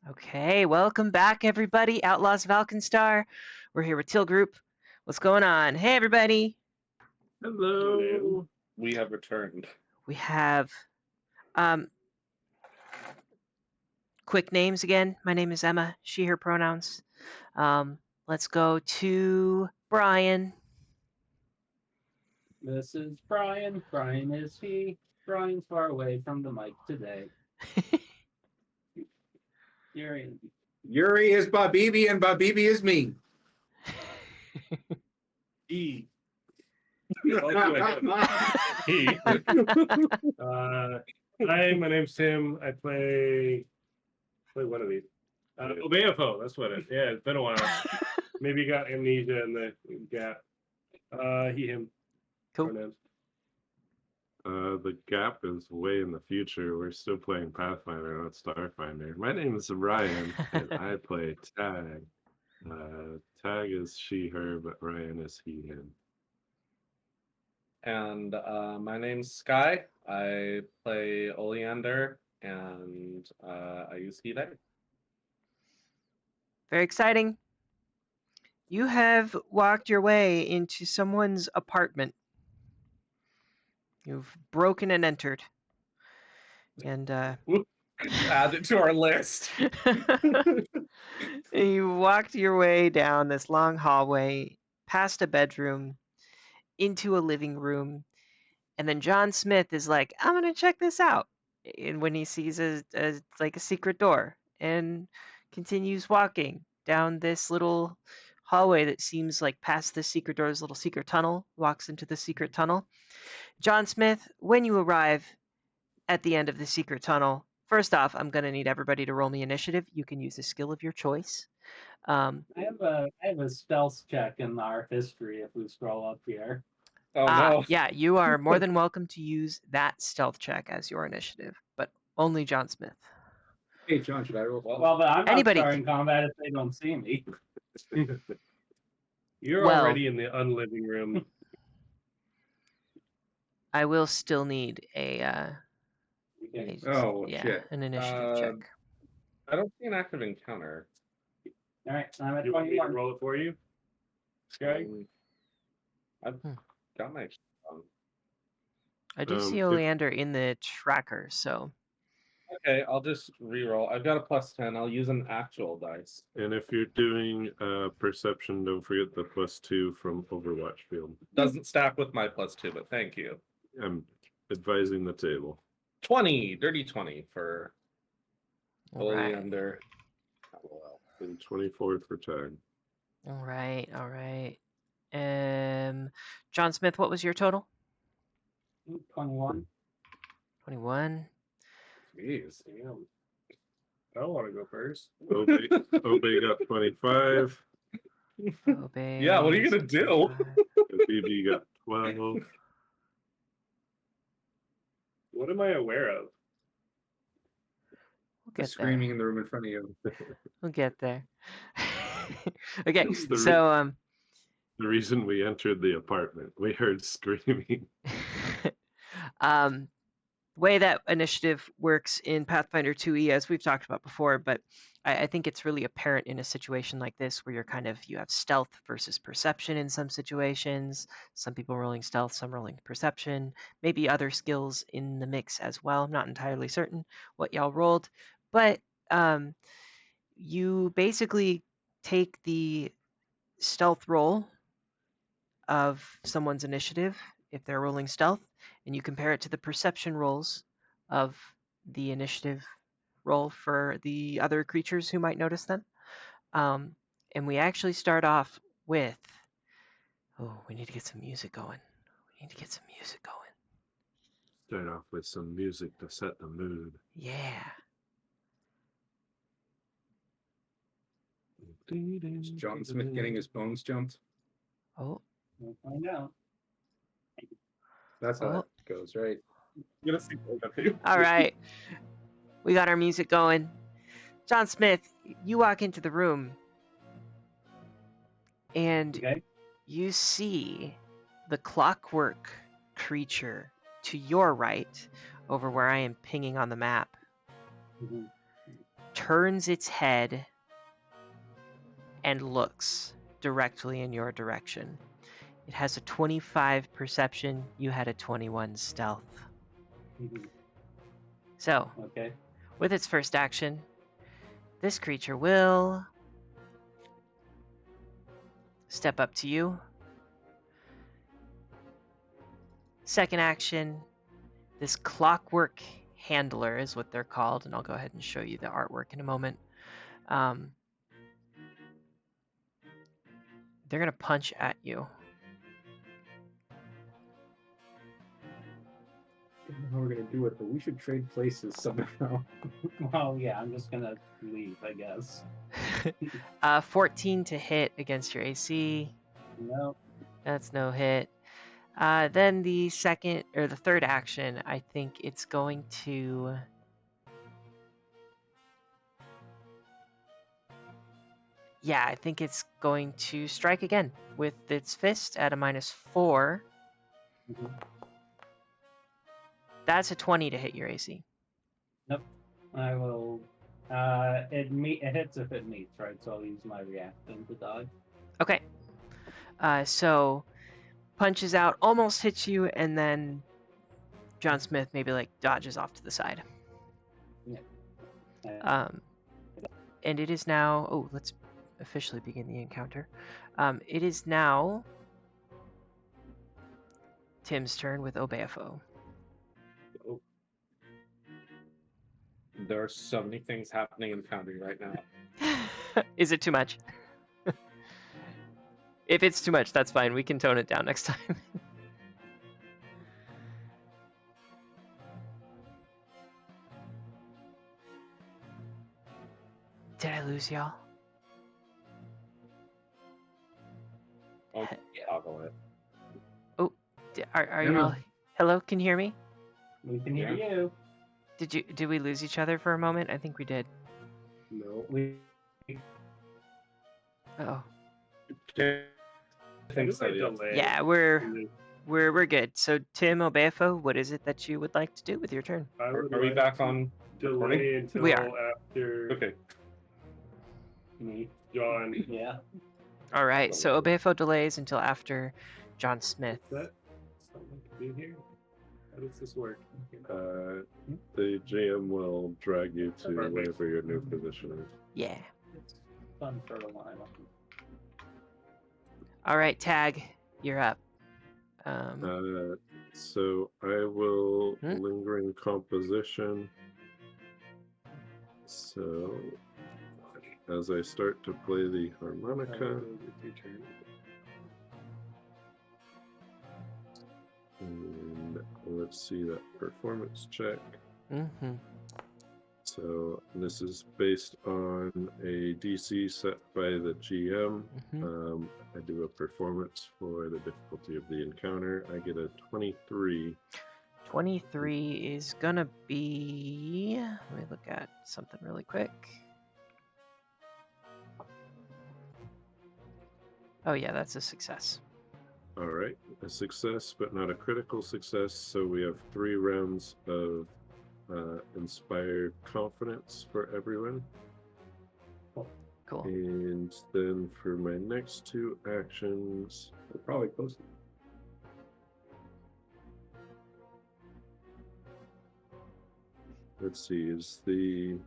Okay, welcome back, everybody. Outlaws of Alkenstar. We're here with Till Group. What's going on? Hey, everybody. Hello. We have returned. We have quick names again. My name is Emma. She, her pronouns. Let's go to Brian. This is Brian. Brian is he. Brian's far away from the mic today. Yuri. Yuri is Babibi and Babibi is me. E. Hi, my name's Tim. I play one of these. Obeafo, that's what it is. Yeah, it's been a while. Maybe you got amnesia in the gap. He, him. Cool. Pronouns. The gap is way in the future. We're still playing Pathfinder, not Starfinder. My name is Ryan, and I play Tag. Tag is she, her, but Ryan is he, him. And my name's Sky. I play Oleander, and I use he, they. Very exciting. You have walked your way into someone's apartment. You've broken and entered. And Add it to our list. you walked your way down this long hallway, past a bedroom, into a living room, and then John Smith is like, "I'm gonna check this out," and when he sees a secret door, and continues walking down this little hallway that seems like past the secret door's little secret tunnel, walks into the secret tunnel. John Smith, when you arrive at the end of the secret tunnel, first off, I'm gonna need everybody to roll me initiative. You can use a skill of your choice. I have a stealth check in our history if we scroll up here. Oh no. Yeah, you are more than welcome to use that stealth check as your initiative, but only John Smith. Hey, John, should I roll? Well, but I'm not Anybody starting combat if they don't see me. You're Well- already in the unliving room. I will still need a Oh, yeah, shit. an initiative check. I don't see an active encounter. All right, I'm at You want me to 21. roll it for you? Sky? I've got my phone. I do see if- Oleander in the tracker, so Okay, I'll just re-roll. I've got a +10. I'll use an actual dice. And if you're doing perception, don't forget the +2 from Overwatch Field. Doesn't stack with my +2, but thank you. I'm advising the table. 20, dirty 20 for all right. Oleander. And 24 for Tag. All right. John Smith, what was your total? 21. 21. Jeez. Damn. I don't want to go first. Obey got 25. Obey. Yeah, what are you gonna do? BB got 12. What am I aware of? We'll get Screaming there. in the room in front of you. We'll get there. Okay, It's the so The reason we entered the apartment, we heard screaming. way that initiative works in Pathfinder 2e, as we've talked about before, but I think it's really apparent in a situation like this where you have stealth versus perception in some situations. Some people rolling stealth, some rolling perception, maybe other skills in the mix as well. I'm not entirely certain what y'all rolled, but you basically take the stealth roll of someone's initiative if they're rolling stealth, and you compare it to the perception rolls of the initiative roll for the other creatures who might notice them. And we actually start off with, we need to get some music going. Start off with some music to set the mood. Yeah. Is John Smith getting his bones jumped? Oh, We'll find out. That's how it goes, right? I'm gonna see both of you. all right. We got our music going. John Smith, you walk into the room and Okay. you see the clockwork creature to your right over where I am pinging on the map. Mhm. turns its head and looks directly in your direction. It has a 25 perception. You had a 21 stealth. So, Okay. with its first action, this creature will step up to you. Second action, this clockwork handler is what they're called, and I'll go ahead and show you the artwork in a moment. They're going to punch at you. I don't know how we're gonna do it, but we should trade places somehow. Well, yeah, I'm just gonna leave, I guess. 14 to hit against your AC. No. That's no hit. Then the third action, I think it's going to... Yeah, I think it's going to strike again with its fist at a -4. Mhm. That's a 20 to hit your AC. Nope. I will. It hits if it meets, right? So I'll use my reaction to dodge. Okay. So punches out, almost hits you, and then John Smith maybe like dodges off to the side. Yeah. And it is now. Oh, let's officially begin the encounter. It is now Tim's turn with Obeafo. There are so many things happening in the county right now. Is it too much? If it's too much, that's fine. We can tone it down next time. Did I lose y'all? Oh, toggle it. Are you all? Hello, can you hear me? We can hear Yeah. you. Did we lose each other for a moment? I think we did. No. We. Oh, I think so. There's a Yeah. delay. yeah, we're good. So Tim Obeafo, what is it that you would like to do with your turn? I would Are we like back to on delay recording? until We are. after Okay. Me. John. Yeah. All right. So Obeafo delays until after John Smith. Is that something to do here? How does this work? The GM will drag you to Perfect. wherever your new position is. Yeah. It's fun for a while. All right, Tag, you're up. So I will Hmm? lingering composition. So as I start to play the harmonica, and let's see that performance check. Mm-hmm. So this is based on a DC set by the GM. Mm-hmm. I do a performance for the difficulty of the encounter. I get a 23. 23 is gonna be. Let me look at something really quick. Oh yeah, that's a success. All right, a success, but not a critical success. So we have 3 rounds of inspired confidence for everyone. Cool. And then for my next 2 actions, We're probably posted. let's see, is the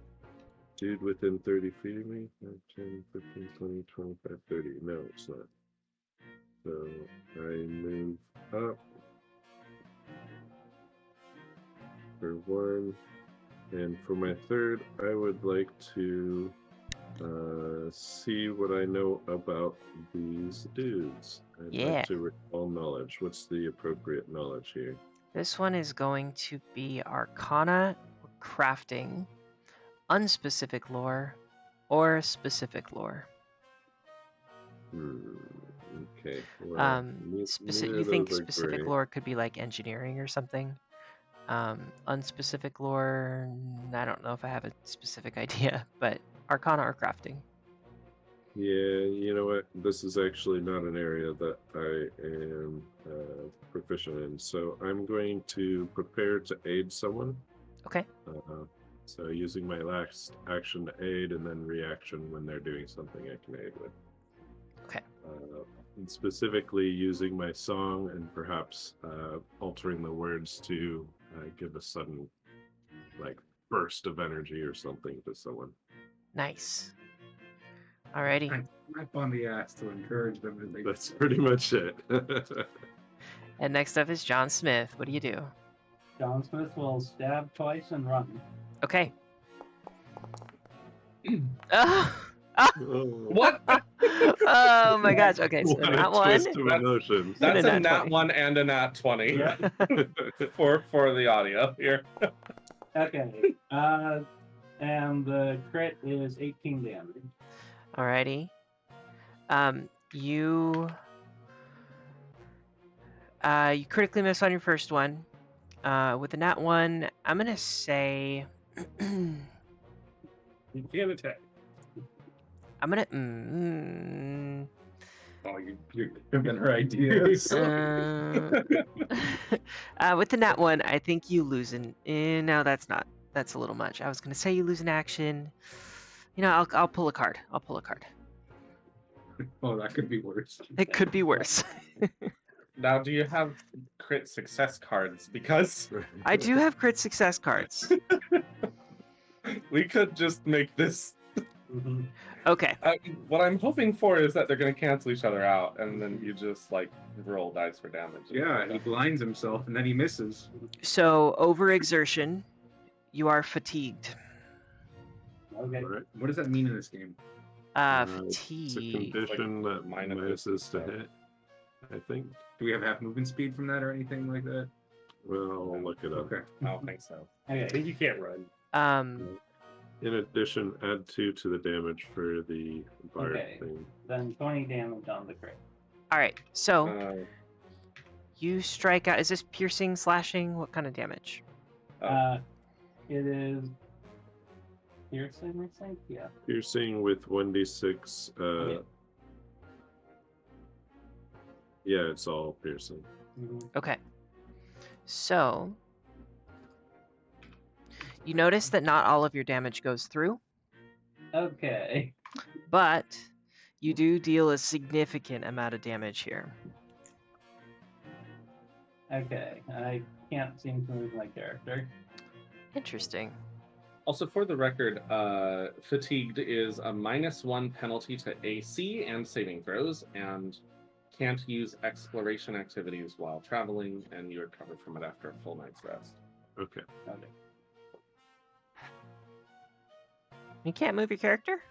dude within 30 feet of me? 5, 10, 15, 20, 25, 30. No, it's not. So I move up for 1. And for my third, I would like to see what I know about these dudes. I'd Yeah. like to recall knowledge. What's the appropriate knowledge here? This one is going to be Arcana, Crafting, Unspecific Lore, or Specific Lore. Okay. Well, neither You of think those are specific great. lore could be like engineering or something. Unspecific lore, I don't know if I have a specific idea, but Arcana or Crafting. Yeah, you know what? This is actually not an area that I am proficient in. So I'm going to prepare to aid someone. Okay. So using my last action to aid and then reaction when they're doing something I can aid with. Okay. And specifically using my song and perhaps altering the words to give a sudden like burst of energy or something to someone. Nice. Alrighty. Slap on the ass to encourage them to make. That's pretty much it. And next up is John Smith. What do you do? John Smith will stab twice and run. Okay. Oh, What? oh my gosh. Okay, so What a not one. twist of emotions. And That's a a nat nat 20. 1 and a nat 20 Yeah. for the audio here. Okay. And the crit is 18 damage. Alrighty. You critically miss on your first one. With the nat 1, I'm gonna say You can't attack. I'm gonna Oh, you're giving her ideas. with the nat 1, I think you lose an no, that's a little much. I was gonna say you lose an action. You know, I'll pull a card. I'll pull a card. Oh, that could be worse. It could be worse. Now, do you have crit success cards? Because I do have crit success cards. we could just make this. Okay. What I'm hoping for is that they're going to cancel each other out, and then you just like roll dice for damage. Yeah, he blinds himself and then he misses. So overexertion, you are fatigued. Okay. Alright. What does that mean in this game? It's a Fatigue. condition that minuses minuses to stuff. hit, I think. Do we have half movement speed from that or anything like that? Well, I'll look it up. Okay. I don't think so. I Okay. think you can't run. In addition, add 2 to the damage for the bard Okay. thing. Then 20 damage on the crit. All right. So Uh, you strike out. Is this piercing, slashing? What kind of damage? It is piercing, I think. Yeah. Piercing with 1d6. Okay. Yeah, it's all piercing. Okay. So you notice that not all of your damage goes through, Okay. but you do deal a significant amount of damage here. Okay. I can't seem to move my character. Interesting. also, for the record, fatigued is a -1 penalty to AC and saving throws, and can't use exploration activities while traveling, and you recover from it after a full night's rest. Okay. Okay. You can't move your character?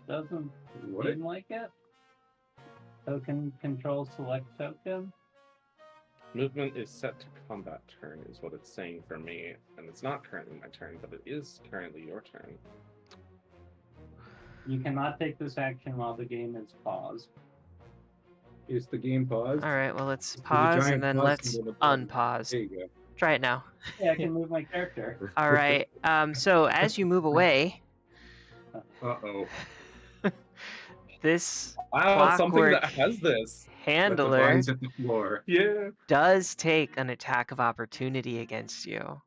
Doesn't What? seem like it. Token control select token. Movement is set to combat turn, is what it's saying for me, and it's not currently my turn, but it is currently your turn. You cannot take this action while the game is paused. Is the game paused? All right, well, let's There's a pause giant and then pause let's symbol above. unpause. There you go. Try it now. Yeah, I can move my character. All right. So as you move away, Uh-oh. this Wow, something that Clockwork. has this. Let the handler vines hit the floor. Yeah. does take an attack of opportunity against you.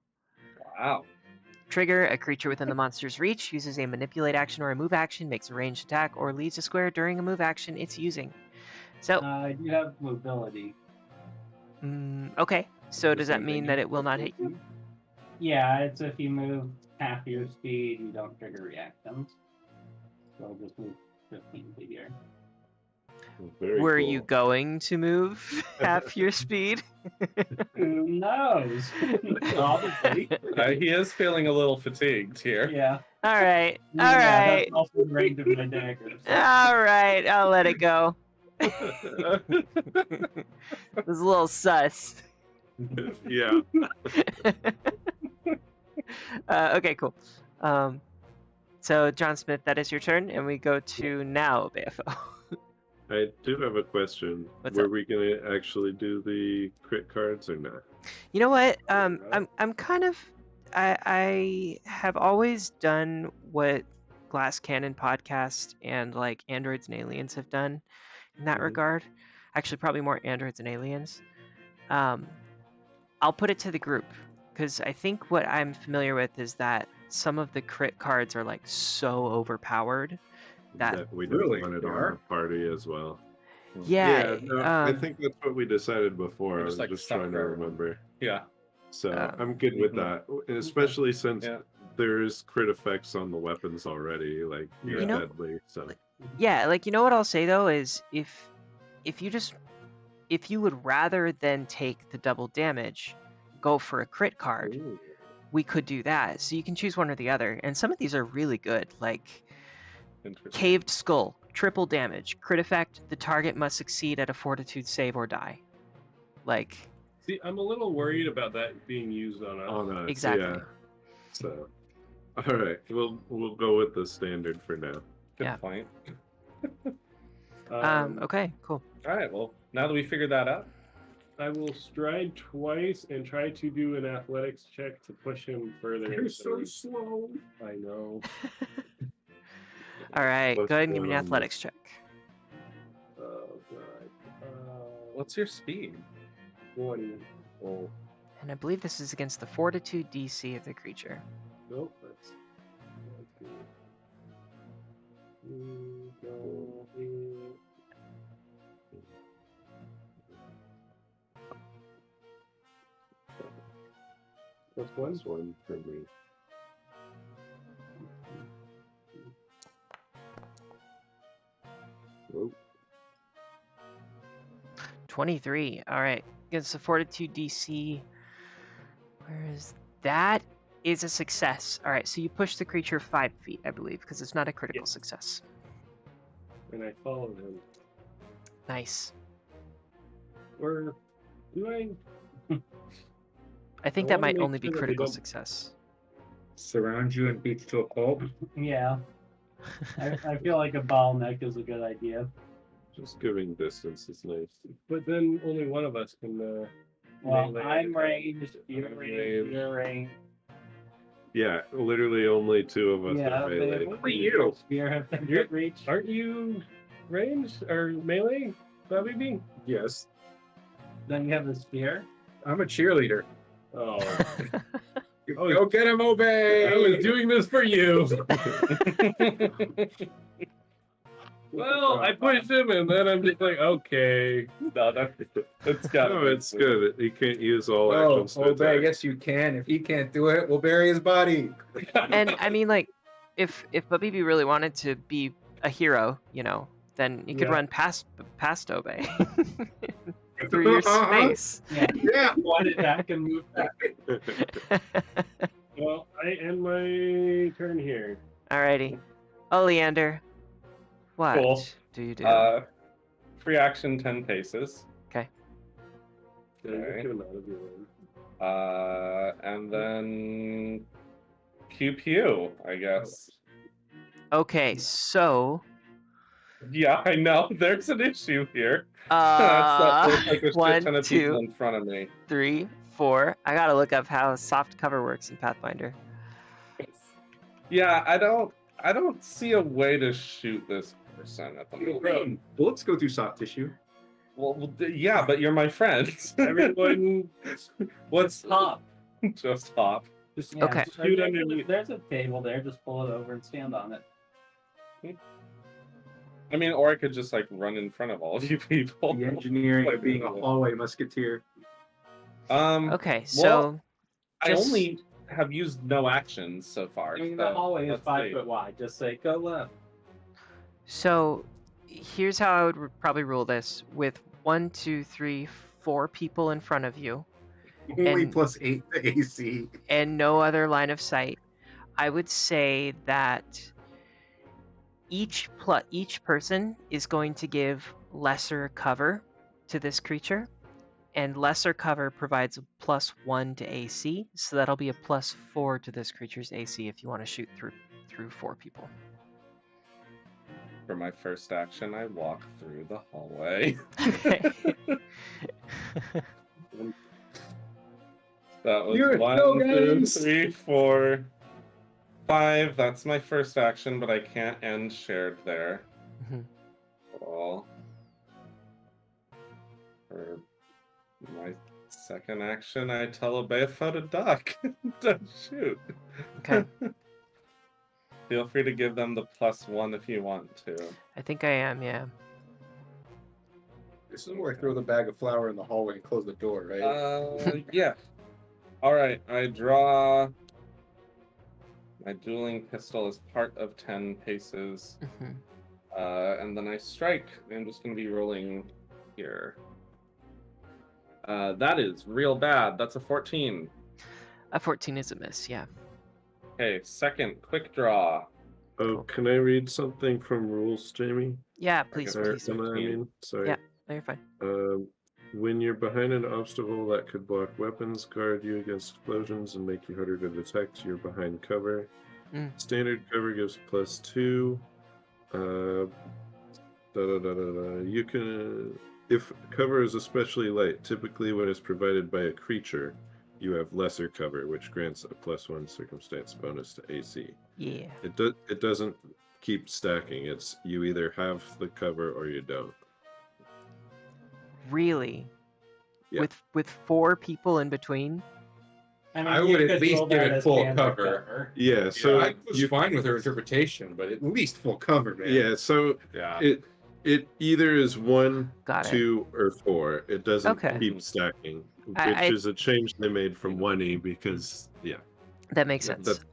Wow. Trigger, a creature within the monster's reach uses a manipulate action or a move action, makes a ranged attack, or leaves a square during a move action it's using. So, I do have mobility. okay. So The does that same mean thing that you it will not hit you? Yeah, it's if you move half your speed, you don't trigger reactions. So I'll just move 15 feet here. Very Were cool. you going to move half your speed? Who knows? Probably. He is feeling a little fatigued here. Yeah. All right. All Yeah, right. that's also the range of my dagger. So. All right. I'll let it go. It was a little sus. Yeah. Okay, cool. So John Smith, that is your turn, and we go to now BFO. I do have a question. What's Were up? we gonna actually do the crit cards or not? You know what? I'm kind of I have always done what Glass Cannon podcast and like Androids and Aliens have done in that Mhm. regard. Actually, probably more Androids and Aliens. I'll put it to the group Because I think what I'm familiar with is that some of the crit cards are like so overpowered that we don't Really? want it They on are? the party as well. yeah, No, I think that's what we decided before. Or I was just, like, just suck trying for to everyone. remember. Yeah. So I'm good with Mhm. that, especially since Yeah. there's crit effects on the weapons already, like You they're know- deadly. So yeah, like you know what I'll say though is if you would rather than take the double damage, go for a crit card, Ooh. we could do that. So you can choose one or the other. And some of these are really good, like Interesting. Caved Skull, triple damage, crit effect, the target must succeed at a fortitude save or die. Like, See, I'm a little worried about that being used on us. on us, exactly. yeah. So all right, we'll go with the standard for now. Good Yeah. point. Okay, cool. All right. Well, now that we figured that out, I will stride twice and try to do an athletics check to push him further. You're into so the- slow. I know. All right, Plus go ahead and give me an one on athletics this. check. Oh god. what's your speed? 1. Oh, And I believe this is against the fortitude DC of the creature. Nope. That's good. No, Plus one for me. Oh, 23. All right, against the fortitude DC. Where is that? Is a success. All right, so you push the creature 5 feet, I believe, because it's not a critical Yes. success. and I followed him. Nice. Or do I? I think I that wanna might make only be sure that they critical don't- success. Surround you and beat you to a pulp. Yeah, I feel like a bottleneck is a good idea. just giving distance is nice. But then only one of us can. Well, melee I'm attack. ranged, you're ranged, you're ranged. Yeah, literally only two of us Yeah, are melee. Only you. Spear have been You're- good reach. Aren't you ranged or melee, Bobby B? Yes. Then you have the spear. I'm a cheerleader. Oh, Oh, go get him, Obey! I was doing this for you. Well, I pushed him, and then I'm just like, okay. no, that's got No, it's good. He can't use all Oh, actions to Obey, attack. yes you can. If he can't do it, we'll bury his body. And I mean, like, if Bubby B really wanted to be a hero, then he could Yeah. run past Obey through your space. Yeah, Yeah. one attack and move back. Well, I end my turn here. Alrighty. Oleander, what Cool. do you do? Free action 10 paces. Okay. Just Okay. get him out of your way. And then pew pew, I guess. Okay, so Yeah, I know. There's an issue here. There's like a shit 1, ton of people 2, in front of me. 3, 4. I gotta look up how soft cover works in Pathfinder. Yeah, I don't see a way to shoot this person at the moment. Bullets go through soft tissue. Yeah, but you're my friend. Everyone, What's Hop. just hop? just Yeah, Okay. shoot underneath. there's a table there. Just pull it over and stand on it. I mean, or I could just like run in front of all of you people. The engineering of being a hallway musketeer. Okay, so I just- only have used no actions so far. I mean, so the hallway is let's 5 see. foot wide. Just say go left. So here's how I would probably rule this: with 1, 2, 3, 4 people in front of you Only And- plus 8 to AC. and no other line of sight, I would say that each person is going to give lesser cover to this creature, and lesser cover provides a +1 to AC, so that'll be a +4 to this creature's AC if you want to shoot through 4 people. For my first action, I walk through the hallway. That was Here it 1, go, 2, guys. 3, 4, 5. That's my first action, but I can't end shared there. Mhm. All. For my Second action, I tell Obeafo to duck. Don't shoot. Okay. Feel free to give them the +1 if you want to. I think I am, yeah. This is where I throw the bag of flour in the hallway and close the door, right? Yeah. All right, I draw my dueling pistol as part of 10 paces, Mhm. and then I strike. I'm just going to be rolling here. That is real bad. That's a 14. A 14 is a miss, yeah. Okay, second, quick draw. Oh, Cool. can I read something from rules, Jamie? Yeah, please, guess Or please. Emma, I mean, sorry. Yeah. No, you're fine. When you're behind an obstacle that could block weapons, guard you against explosions, and make you harder to detect, you're behind cover. Standard cover gives +2. You can, if cover is especially light, typically when it's provided by a creature, you have lesser cover, which grants a +1 circumstance bonus to AC. Yeah. It doesn't keep stacking. It's you either have the cover or you don't. Really? Yeah. With 4 people in between? I mean, I you would at could least roll give that it as full standard cover. Yeah, so I was you fine with her interpretation, but at least full cover, man. yeah, so Yeah. it either is 1, Got it. 2, or 4. It doesn't Okay. keep stacking, which I- is a change they made from 1E because That makes that- sense.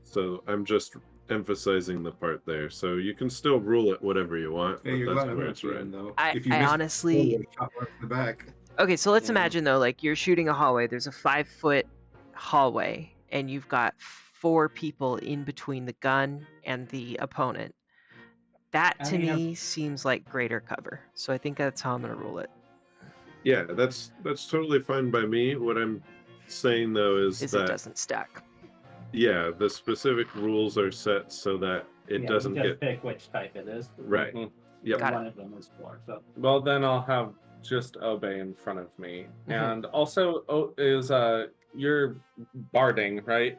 so I'm just emphasizing the part there. So you can still rule it whatever you want, Hey, but you're that's glad I'm where not it's right. shooting, though. I If you I missed honestly... the shot right in the back. Okay, so let's Mhm. imagine though, like you're shooting a hallway. There's a 5-foot hallway, and you've got 4 people in between the gun and the opponent. That I to mean, me seems like greater cover. So I think that's how I'm gonna rule it. Yeah, that's totally fine by me. What I'm saying though is Is it that doesn't stack. yeah, the specific rules are set so that it yeah, doesn't you just get pick which type it is. right. Mhm. Yep. Got it. One of them is 4. So Well, then I'll have just Obey in front of me. Mhm. And also, you're barding, right?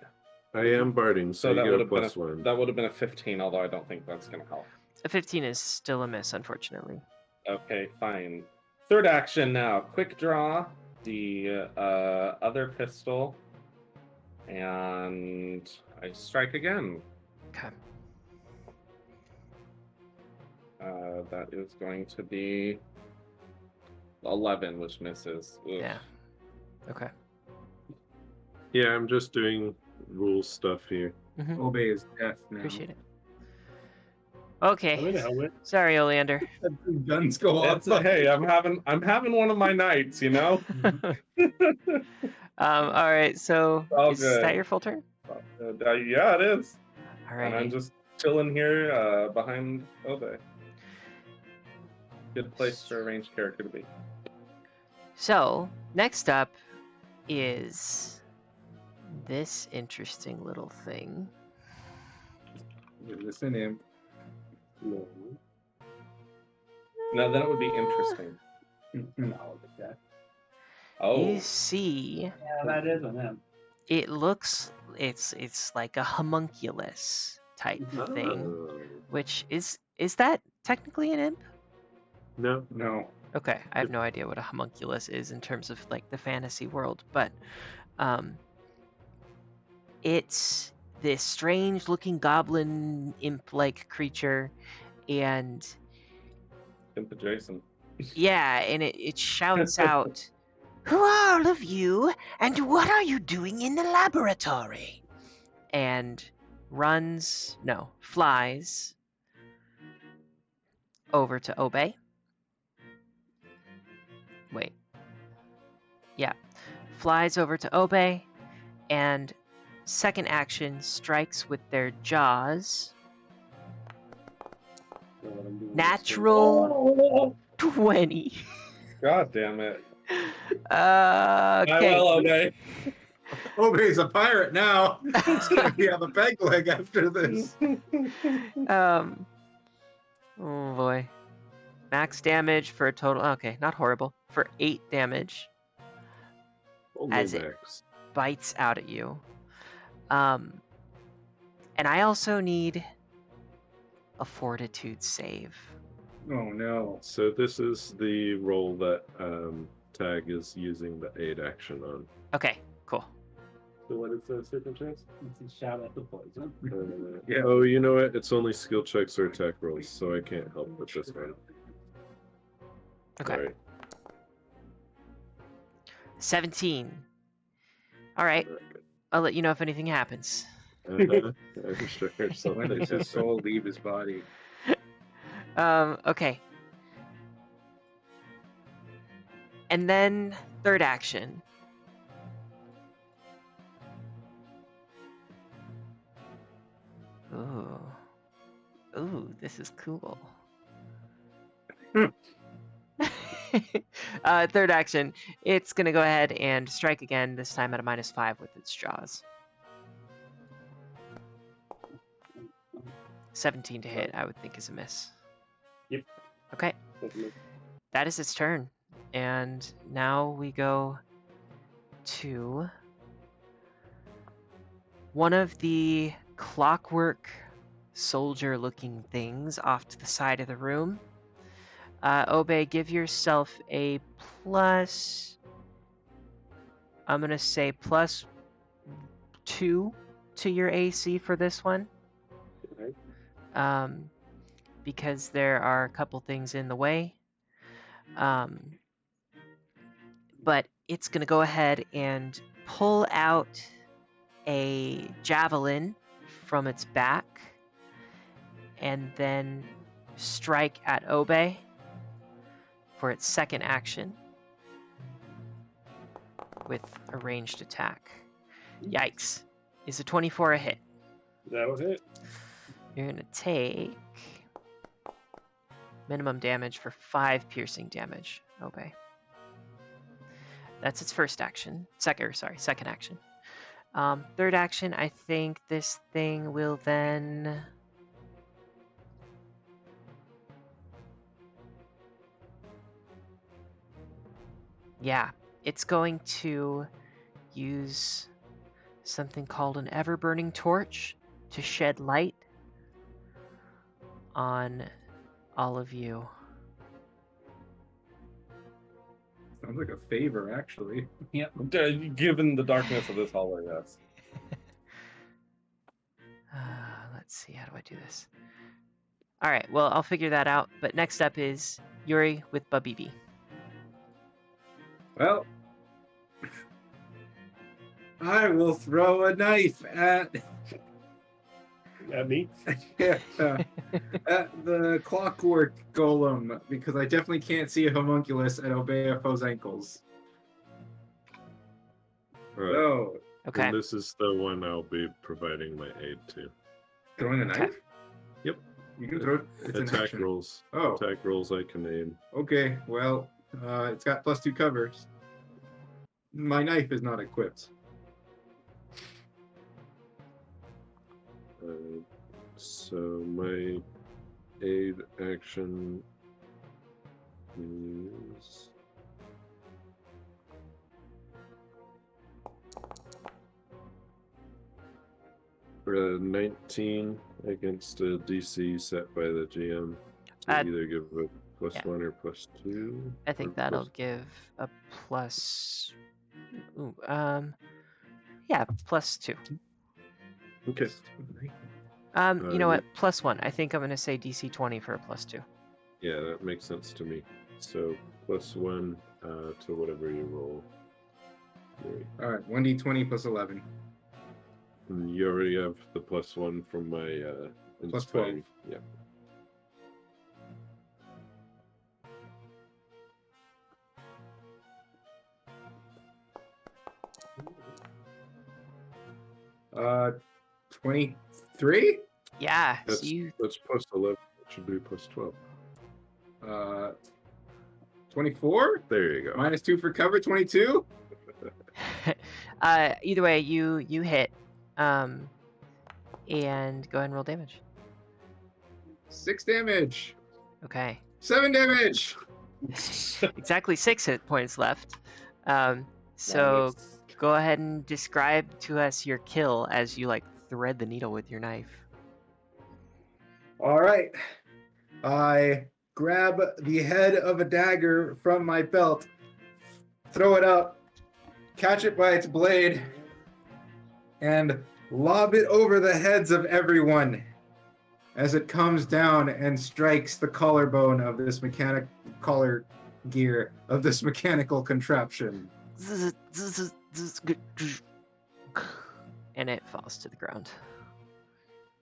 I am barding, so So you that get would a have been +1. that would have been a 15, although I don't think that's gonna help. A 15 is still a miss, unfortunately. Okay, fine. Third action now. Quick draw the other pistol, and I strike again. Okay. That is going to be 11, which misses. Oof. Yeah. Okay. Yeah, I'm just doing rule stuff here. Obey is death now. Appreciate it. I mean, Okay. hell with Sorry, Oleander. Guns go off. Hey, I'm having one of my nights, you know. All right. So All is good. that your full turn? Yeah, it is. All And I'm right. just chilling here behind Obey. Good place for a ranged character to be. So next up is this interesting little thing. Listen in. No. Now then it would be interesting. no, that, Oh, You see, yeah, that is an imp. it looks it's like a homunculus type thing, Oh. which is that technically an imp? No. No. Okay, I have no idea what a homunculus is in terms of like the fantasy world, but it's this strange looking goblin imp like creature, and imp adjacent. yeah, and it shouts out, "Who are all of you, and what are you doing in the laboratory?" And flies over to Obey. Wait. Yeah. Flies over to Obey, and second action strikes with their jaws. Natural 20. God damn it. Okay. Well, Obey. Obey's a pirate now. He's gonna be on the peg leg after this. Oh boy. Max damage for a total. Okay, not horrible. For 8 damage. Only As it- max. Bites out at you. And I also need a fortitude save. Oh no. So this is the roll that Tag is using the aid action on. Okay, cool. So what is the circumstance? It's a shout at the poison. Yeah. Oh, you know what? It's only skill checks or attack rolls, so I can't help with this one. Okay. Sorry. 17. All right. I'll let you know if anything happens. I'm sure When something does his happened. soul leave his body? Okay. And then third action. Ooh. Ooh, this is cool. Third action. It's gonna go ahead and strike again, this time at a -5 with its jaws. 17 to hit, I would think is a miss. Yep. Okay. That is its turn. And now we go to one of the clockwork soldier looking things off to the side of the room. Obey, give yourself a plus, I'm going to say +2 to your AC for this one. Okay. Because there are a couple things in the way. But it's going to go ahead and pull out a javelin from its back and then strike at Obey for its second action with a ranged attack. Yikes. Is a 24 a hit? That was it. You're going to take minimum damage for 5 piercing damage. Obey. That's its first action. Second action. Third action, I think this thing will then... Yeah, it's going to use something called an ever-burning torch to shed light on all of you. Sounds like a favor, actually. Given the darkness of this hallway, yes. Let's see, how do I do this? All right, well, I'll figure that out. But next up is Yuri with Babibi. Well, I will throw a knife at Me? yeah, at the clockwork golem because I definitely can't see a homunculus at Obeafo's ankles. Alright, So, Okay. and this is the one I'll be providing my aid to. throwing a Okay. knife? Yep. You can throw it. It's an Attack action. rolls. Oh. Attack rolls I can aim. Okay, well, it's got +2 covers. My knife is not equipped. So my aid action is for a 19 against a DC set by the GM to Uh, either give a +1 yeah. or +2. I think or that'll plus- give a plus... Ooh, yeah, +2. Okay. You know what? +1. I think I'm going to say DC 20 for a +2. Yeah, that makes sense to me. So +1 to whatever you roll. Yuri. All right, 1d20 plus 11. And you already have the +1 from my Plus inspiring. 12. Yeah. Uh, 23? Yeah, so That's you... that's +11. It should be +12. 24? There you go. -2 for cover, 22? Either way, you hit. And go ahead and roll damage. 6 damage. Okay. 7 damage. Exactly 6 hit points left. So go ahead and describe to us your kill as you like thread the needle with your knife. All right. I grab the head of a dagger from my belt, throw it up, catch it by its blade, and lob it over the heads of everyone as it comes down and strikes the collarbone of this collar gear of this mechanical contraption. And it falls to the ground.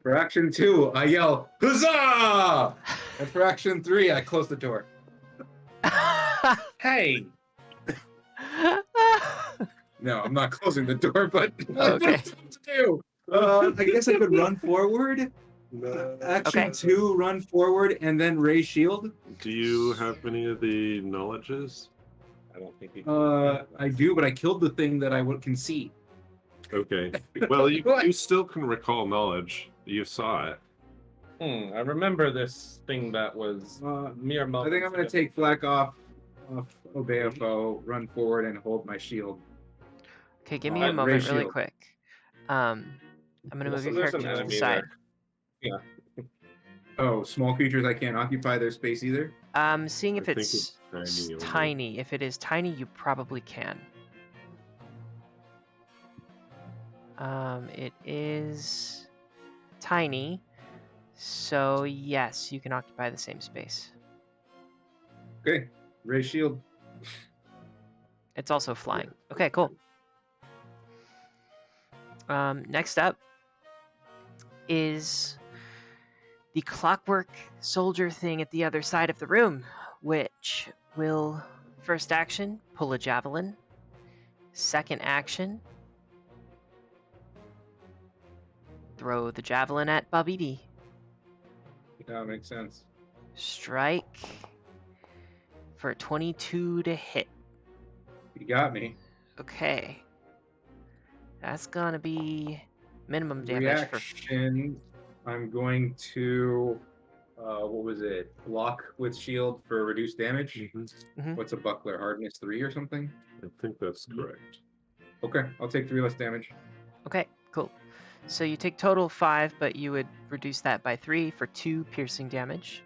For action 2, I yell, "Huzzah!" And for action 3, I close the door. Hey, No, I'm not closing the door, but Okay. what to do? I guess I could run forward. Action Okay. 2, run forward, and then raise shield. Do you have any of the knowledges? I don't think you can. I do, but I killed the thing that can see. Okay. Well, you still can recall knowledge. You saw it. I remember this thing that was mere I moments think I'm going ago. to take Flack off Obeafo, run forward, and hold my shield. Okay, give me Raise a moment really shield. quick. I'm gonna move Also, your there's an character to the enemy side. there. Oh, small creatures I can't occupy their space either? Seeing if I think it's it's tiny only. tiny. If it is tiny, you probably can. It is tiny, so yes, you can occupy the same space. Okay, raise shield. It's also flying. Okay, cool. Next up is the clockwork soldier thing at the other side of the room, which will, first action, pull a javelin. Second action, throw the javelin at Babidi. Yeah, makes sense. Strike for 22 to hit. You got me. Okay. That's gonna be minimum damage for... Reaction. I'm going to, what was it? Block with shield for reduced damage. Mhm. What's a buckler? Hardness 3 or something? I think that's correct. Okay, I'll take 3 less damage. Okay, cool. So you take total 5, but you would reduce that by 3 for 2 piercing damage.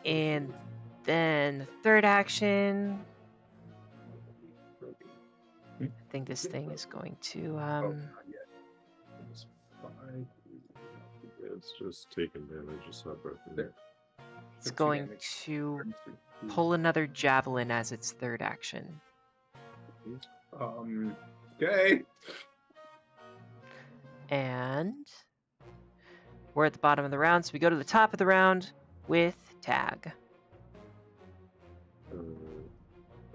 And then third action, I think this thing is going to Oh, not yet. It's 5. It's just taking damage. It's not broken. There. it's Took 2 going damage. to pull another javelin as its third action. Okay. And we're at the bottom of the round, so we go to the top of the round with Tag.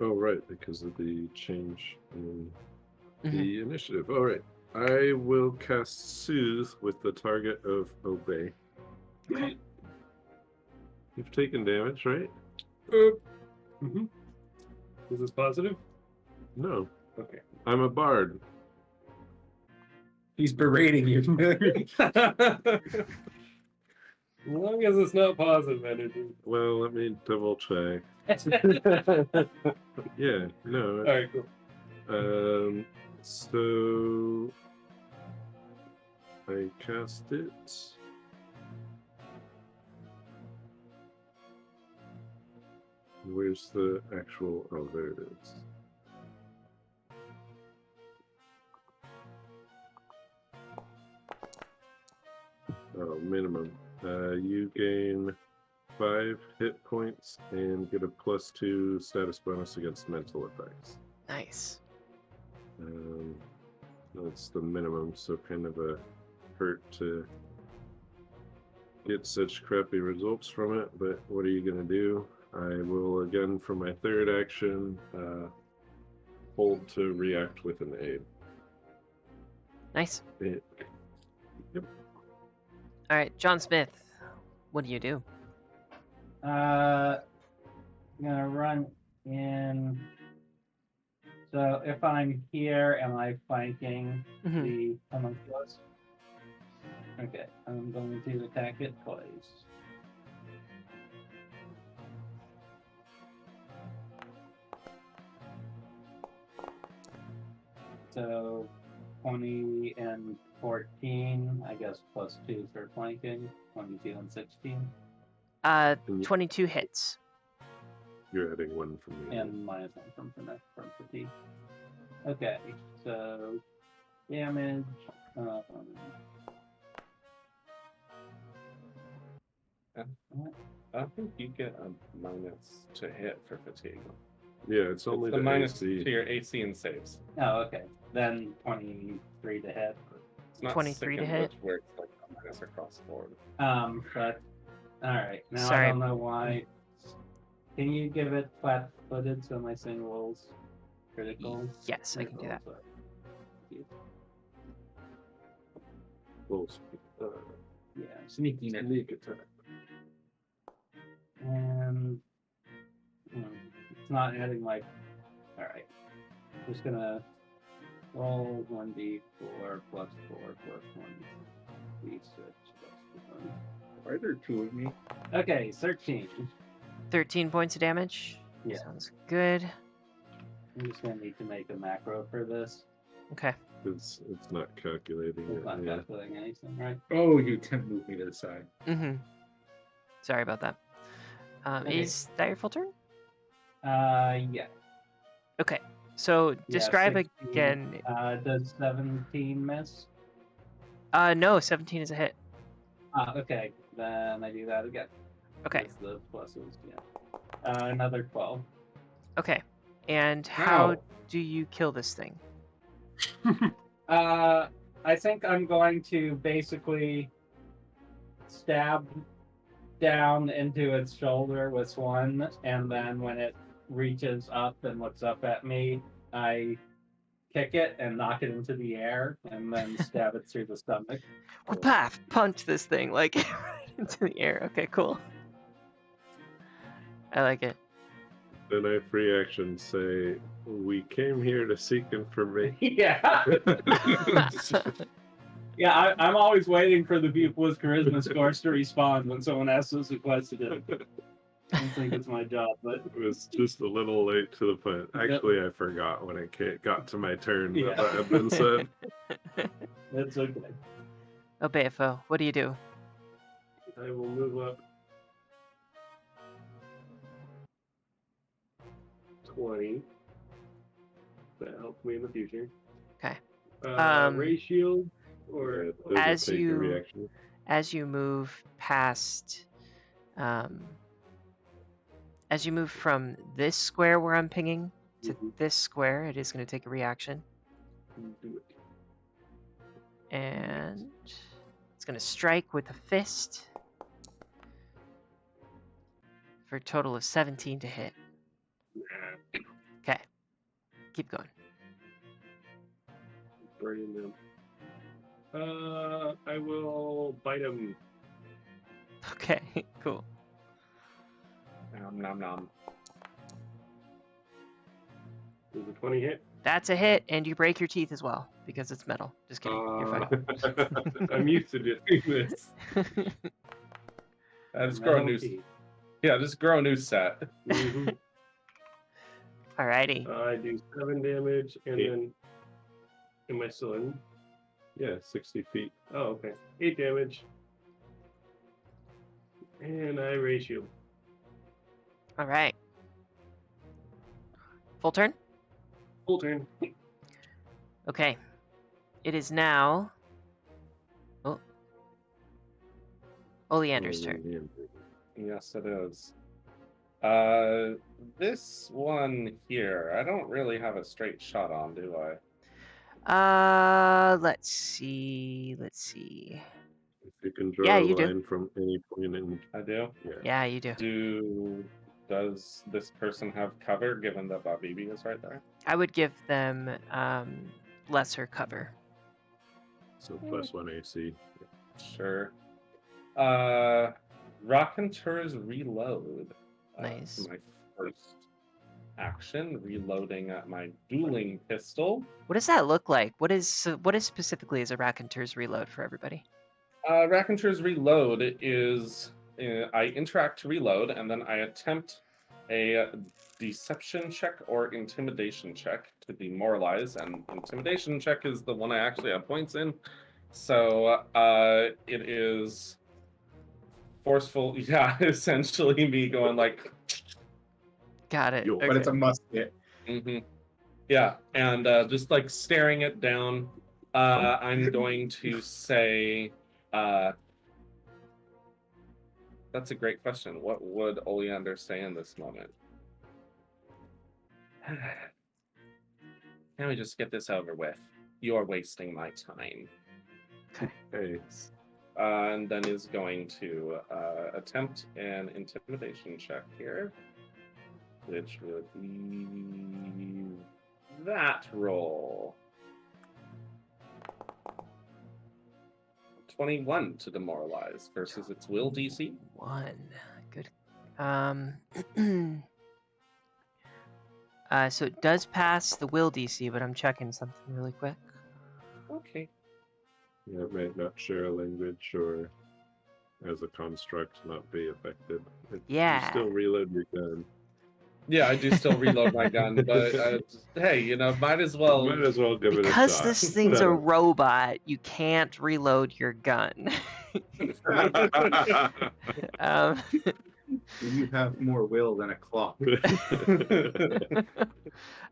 Oh, right, because of the change in Mhm. the initiative. All right. I will cast Soothe with the target of Obey. Okay. You've taken damage, right? Mm-hmm. Is this positive? No. Okay. I'm a bard. He's berating you. As long as it's not positive energy. Well, let me double check. Yeah, no. All right, cool. So I cast it. Where's the actual? Oh, there it is. Oh, minimum. You gain 5 hit points and get a +2 status bonus against mental effects. Nice. That's the minimum, so kind of a hurt to get such crappy results from it, but what are you going to do? I will, again, for my third action, hold to react with an aid. Nice. Yep. All right, John Smith, what do you do? I'm gonna run in. So if I'm here, am I flanking Mhm. the homunculus? Okay, I'm going to attack it twice. So 20 and 14, I guess, +2 for flanking. 22 and 16. 22 hits. You're adding 1 from me. And -1 from fatigue. Okay, so damage. I think you get a minus to hit for fatigue. Yeah, it's only It's the the minus AC. to your AC and saves. Oh, okay. Then 23 to hit. It's not 23 to sickened, hit? but where it's like a minus across the board. But all right. Now Sorry. I don't know why. Can you give it flat-footed so my thing rolls critical? Yes, I can do that. Full speed. Yeah, sneaky. Sneak attack. And it's not adding like. All right. Just gonna roll 1d4 plus 4 plus 1d6 plus 1. Why are there 2 of me? Okay, 13. 13 points of damage. Yeah. Sounds good. I'm just gonna need to make a macro for this. Okay. It's not calculating It's it. not Yeah. calculating anything, right? Oh, you temp moved me to the side. Mm-hmm. Sorry about that. Okay. Is that your full turn? Yeah. Okay. So Yeah, describe 16. again. Does 17 miss? No, 17 is a hit. Okay. Then I do that again. Okay. With the pluses, yeah. Another 12. Okay. And how Ow. do you kill this thing? I think I'm going to basically stab down into its shoulder with one, and then when it reaches up and looks up at me, I kick it and knock it into the air, and then stab it through the stomach. Whoop-paf! Punch this thing like right into the air. Okay, cool. I like it. Then I free action say, we came here to seek information. Yeah. Yeah, I'm always waiting for the people with charisma scores to respond when someone asks us a question. I think it's my job, but It was just a little late to the point. Actually, I forgot when it got to my turn that that had been said. it's okay. Obeafo, what do you do? I will move up 20. That helps me in the future. Okay. Ray shield or Yeah, it doesn't As take a you- reaction. As you move past, as you move from this square where I'm pinging to Mhm. this square, it is going to take a reaction, do it. and it's going to strike with a fist for a total of 17 to hit. Nah, Okay, keep going. burning them. I will bite him. Okay, cool. Nom nom nom. Does a 20 hit? That's a hit, and you break your teeth as well because it's metal. Just kidding. You're fine. I'm used to doing this. Just grow a new. Yeah, just grow a new set. Mhm. Alrighty. I do 7 damage, and Eight. then am I still in? Yeah, 60 feet. Oh, okay. 8 damage, and I raise you. All right. Full turn. Full turn. Okay. It is now. Oh. Oleander's turn. Yes, it is. This one here, I don't really have a straight shot on, do I? Let's see. Let's see. If you can draw Yeah, a you do. line from any point in. I do. Yeah, you do. Does this person have cover, given that Babibi is right there? I would give them lesser cover. So +1 AC. Sure. Raconteur's Reload. Nice. My first action, reloading at my dueling pistol. What does that look like? What is specifically is a raconteur's reload for everybody? Raconteur's Reload is I interact to reload, and then I attempt a deception check or intimidation check to demoralize, and intimidation check is the one I actually have points in. So it is forceful, yeah, essentially me going like, Got it. Yo, Okay. But it's a musket. hmm Yeah, and just like staring it down, I'm going to say, that's a great question. What would Oleander say in this moment? Can we just get this over with? You're wasting my time. Hey, And then is going to attempt an intimidation check here, which would be that roll. 21 to demoralize versus its will DC. 1. Good. So it does pass the will DC, but I'm checking something really quick. Okay. yeah, it may not share a language or as a construct not be affected. Yeah. You still reload your gun. Yeah, I do still reload my gun, but hey, might as well. Might as well give Because it a shot. this thing's a robot, you can't reload your gun. um, You have more will than a clock.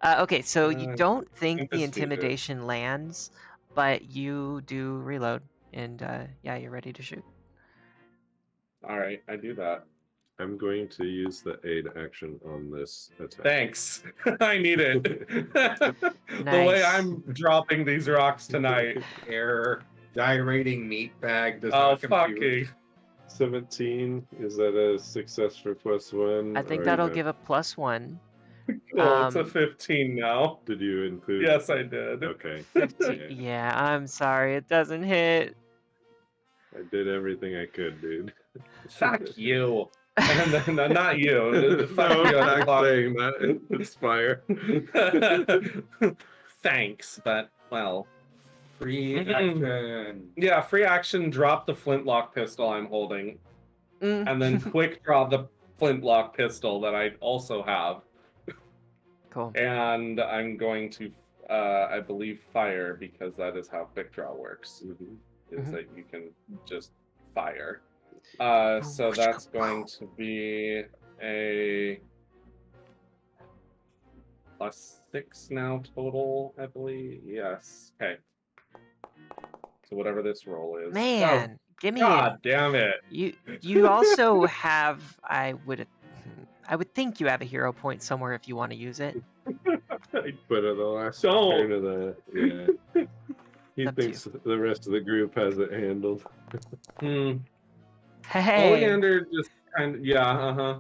okay, so you don't think the Interesting. intimidation lands, but you do reload, and yeah, you're ready to shoot. All right, I do that. I'm going to use the aid action on this attack. Thanks. I need it. The Nice. way I'm dropping these rocks tonight. Error. Gyrating meat bag does Oh, not compute. fucking. 17, is that a success for +1? I think or that'll no? give a +1. Cool, it's a 15 now. Did you include? Yes, I did. Okay. 15. Yeah, I'm sorry, it doesn't hit. I did everything I could, dude. Fuck you. And then, no, not you. Fuck No, you. I'm not saying that. It's fire. Thanks, but, well. Free action. Yeah, free action, drop the flintlock pistol I'm holding, Mm. and then quick draw the flintlock pistol that I also have. Cool. And I'm going to, I believe, fire, because that is how quick draw works, is Mhm. that you can just fire. So that's going to be a +6 now total, I believe. Yes. Okay. So whatever this roll is. Man, give me Oh, it. God damn it. You also have, I would think you have a hero point somewhere if you want to use it. But at the last Don't. turn of the, yeah. He Up to thinks the rest of the group has it handled. Hey. Oleander just kind of, yeah,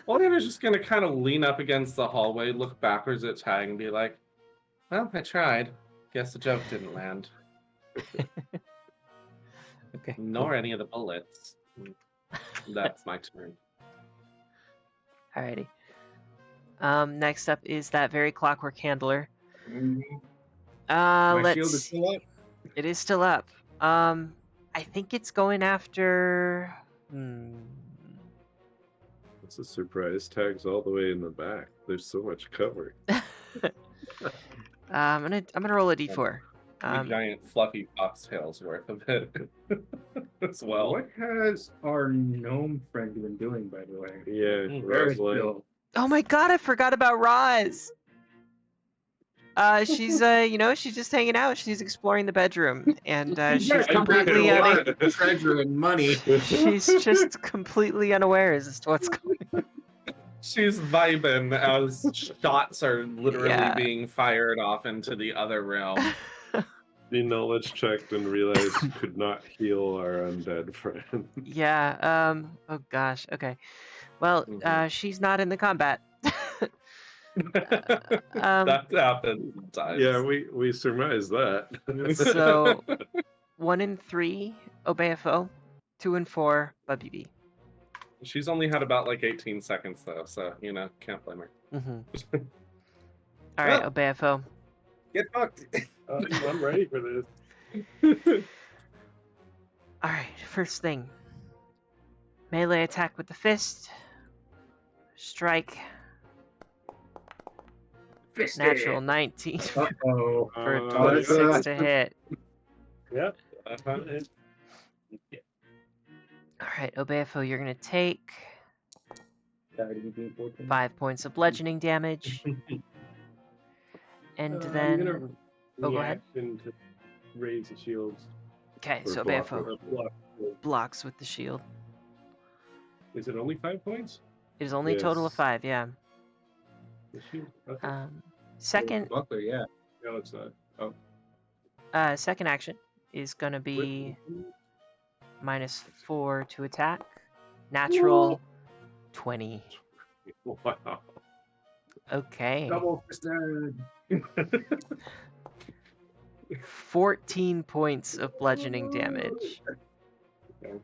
Oleander's just gonna kind of lean up against the hallway, look backwards at Tag, and be like, well, I tried. Guess the joke didn't land. Okay. Nor any of the bullets. That's my turn. Alrighty. Next up is that very clockwork handler. My Let's shield is still up. It is still up. I think it's going after. It's a surprise. Tag's all the way in the back. There's so much cover. I'm gonna roll a d4. A giant fluffy foxtail's worth of it as well. What has our gnome friend been doing, by the way? Yeah, Very Rosalind. still. Oh my god, I forgot about Roz. She's she's just hanging out. She's exploring the bedroom, and she's completely treasure and money. she's just completely unaware as to what's going on. She's vibing as shots are literally Yeah. being fired off into the other realm. The knowledge checked and realized could not heal our undead friend. Yeah. Oh gosh. Okay. Well, she's not in the combat. That happens sometimes. Yeah, we surmised that. So 1 and 3 obey a foe, 2 and 4 BB. She's only had about like 18 seconds though, so can't blame her. Mm-hmm. All right, Well. obey a foe. Get fucked. I'm ready for this. All right, first thing. Melee attack with the fist. Strike. Fisted. Natural 19 Uh-oh. for a Uh, 26 to hit. Yep. All right, obey a foe. You're gonna take 5 points of bludgeoning damage. And I'm then gonna oh, go ahead. reaction to raise the shields. Okay, Or so block Beofo with- Block. blocks with the shield. Is it only 5 points? It is only a total of Yes. 5, yeah. The shield? Okay. Second Buckler, yeah. No, it's not. second action is gonna be -4 to attack. Natural 20. Wow. Okay. Double fisted. 14 points of bludgeoning damage. Okay.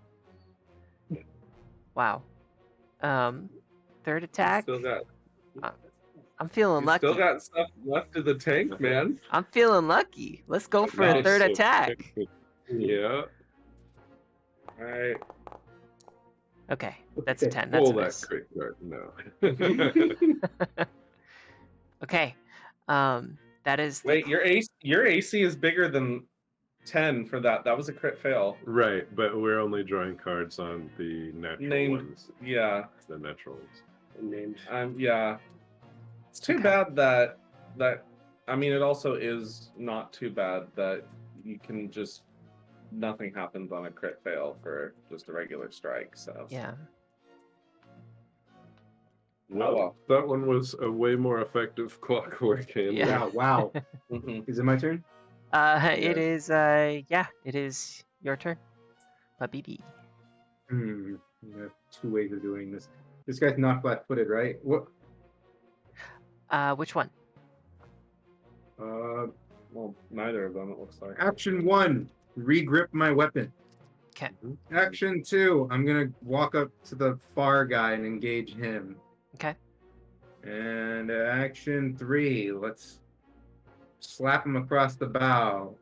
Wow. Third You attack. still got, I'm feeling you lucky. still got stuff left to the tank, man. I'm feeling lucky. Let's go for a Nice. third So- attack. Yeah. All right. Okay, that's a 10. That's a Pull that miss. crit card. No. Okay. That is the Wait, your AC is bigger than 10 for that. That was a crit fail. Right, but we're only drawing cards on the natural Named, ones. yeah. The natural ones. Named. Yeah. It's too Okay. bad that I mean, it also is not too bad that you can just nothing happens on a crit fail for just a regular strike. So yeah. Well, that one was a way more effective clockwork hand. Yeah. Wow. Mhm. Is it my turn? It Yes. is yeah, it is your turn. But BB. There are 2 ways of doing this. This guy's not flat-footed, right? What? Which one? Well, neither of them it looks like. Action 1, regrip my weapon. Okay. Action 2, I'm gonna walk up to the far guy and engage him. Okay. And action 3, let's slap him across the bow.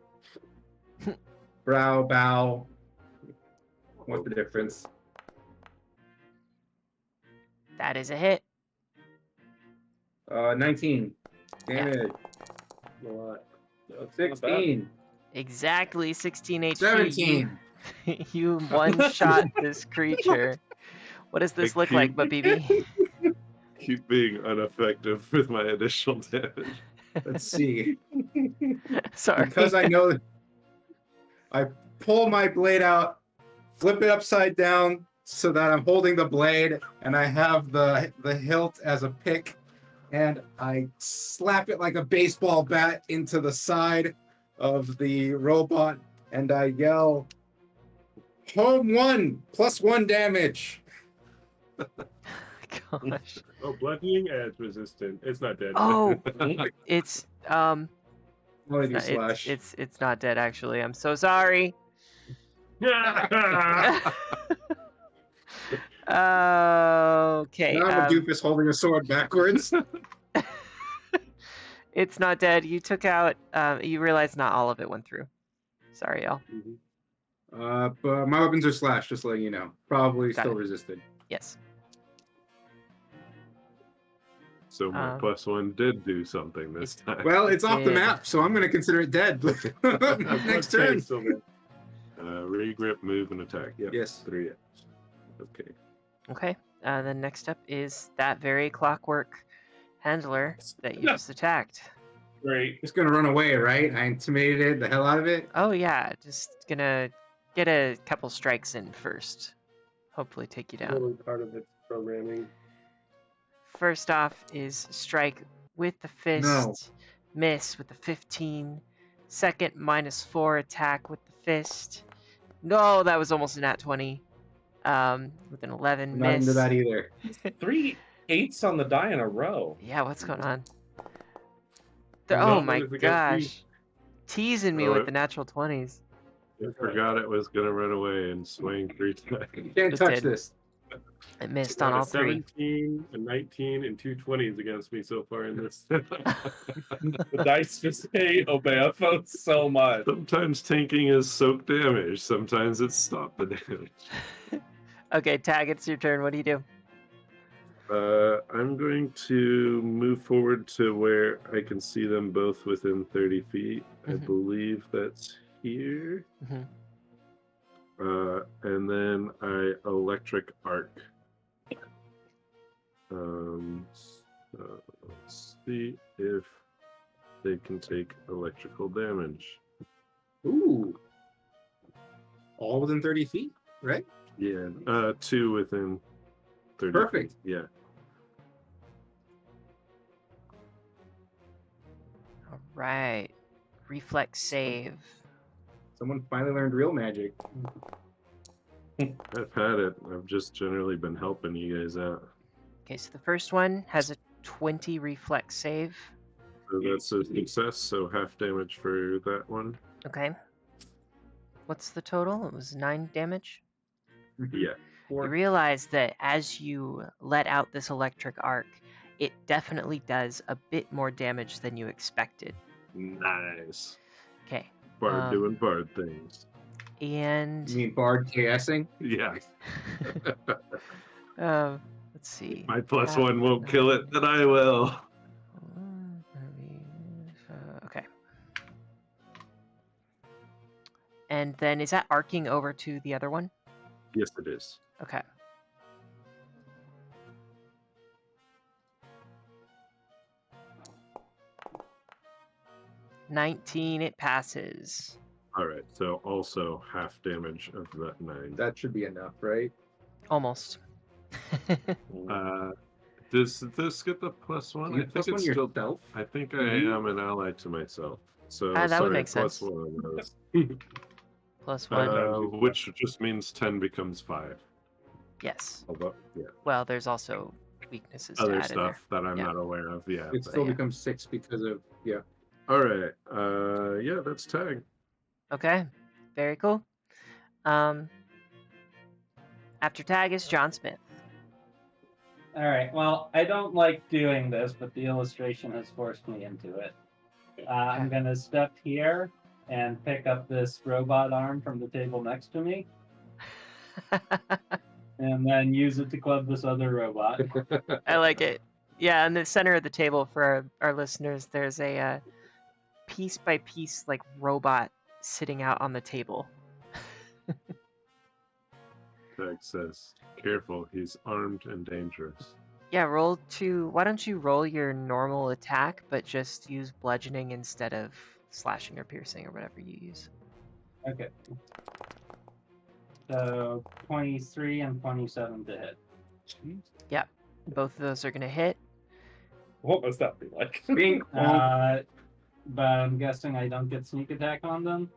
Bow. What's the difference? That is a hit. 19. Damage. A lot. That's not bad. 16. Exactly 16 HP. 17. You one-shot this creature. What does this look like, but BB? Keep being ineffective with my additional damage. Let's see. Sorry. Because I know I pull my blade out, flip it upside down so that I'm holding the blade, and I have the hilt as a pick, and I slap it like a baseball bat into the side of the robot, and I yell, "Home 1, +1 damage." Gosh. Oh, bludgeoning edge resistant. It's not dead. Oh, it's Well, I do it's slash. it's not dead actually. I'm so sorry. Okay. Now I'm a doofus holding a sword backwards. It's not dead. You took out. You realize not all of it went through. Sorry, y'all. But my weapons are slashed, just letting you know. Probably Got still it. resisted. Yes. So my +1 did do something this time. Well, it's off the Did. map, so I'm going to consider it dead. Next turn. Still dead. Regrip, move, and attack. Yep. Yes. 3. Okay. Okay. Then next up is that very clockwork handler that you just attacked. Great. Just going to run away, right? I intimidated the hell out of it. Oh yeah, just gonna get a couple strikes in first. Hopefully take you down. Totally part of its programming. First off is strike with the fist, No. miss with the 15. Second -4 attack with the fist. No, that was almost a nat 20. With an 11 I'm not into miss. that either. 3 8s on the die in a row. Yeah, what's going on? No, Oh my it was against me. gosh. Teasing me Oh, with it- the natural 20s. I forgot it was going to run away and swing 3 times. You can't It touch did. this. It missed Got on a all 3. 17, a 19, and 2 20s against me so far in this. The dice just hate Obeafo so much. Sometimes tanking is soak damage. Sometimes it's stop the damage. Okay, Tag, it's your turn. What do you do? I'm going to move forward to where I can see them both within 30 feet. I Mhm. believe that's here. Mhm. And then I electric arc. Let's see if they can take electrical damage. Ooh. All within 30 feet, right? Yeah, 2 within 30 Perfect. feet. Yeah. All right. Reflex save. Someone finally learned real magic. I've had it. I've just generally been helping you guys out. Okay, so the first one has a 20 reflex save. So that's a success, so half damage for that one. Okay. What's the total? It was 9 damage. Yeah. You realize that as you let out this electric arc, it definitely does a bit more damage than you expected. Nice. Okay. Bard doing bard things. And You mean Bard KSing? Yeah. let's see. My plus Half 1 won't kill it, then I will. Okay. And then is that arcing over to the other one? Yes, it is. Okay. $19, it passes. All right, so also half damage of that 9. That should be enough, right? Almost. Does this get the plus 1? You plus one yourself? I think Mhm. I am an ally to myself. So that would sorry, make plus sense. 1 of those. Plus 1. Which just means 10 becomes 5. Yes. Although, yeah, Well, there's also weaknesses to other add in there. stuff that I'm Yeah. not aware of. Yeah. It but- still yeah. becomes 6 because of All right. Yeah, that's tag. Okay. Very cool. After tag is John Smith. All right. Well, I don't like doing this, but the illustration has forced me into it. I'm gonna step here and pick up this robot arm from the table next to me, and then use it to club this other robot. I like it. Yeah, in the center of the table for our listeners, there's a piece by piece like robot sitting out on the table. Tag says, "Careful, he's armed and dangerous." Yeah, why don't you roll your normal attack, but just use bludgeoning instead of slashing or piercing or whatever you use. Okay. So 23 and 27 to hit. Both of those are gonna hit. What must that be like? Bing. But I'm guessing I don't get sneak attack on them.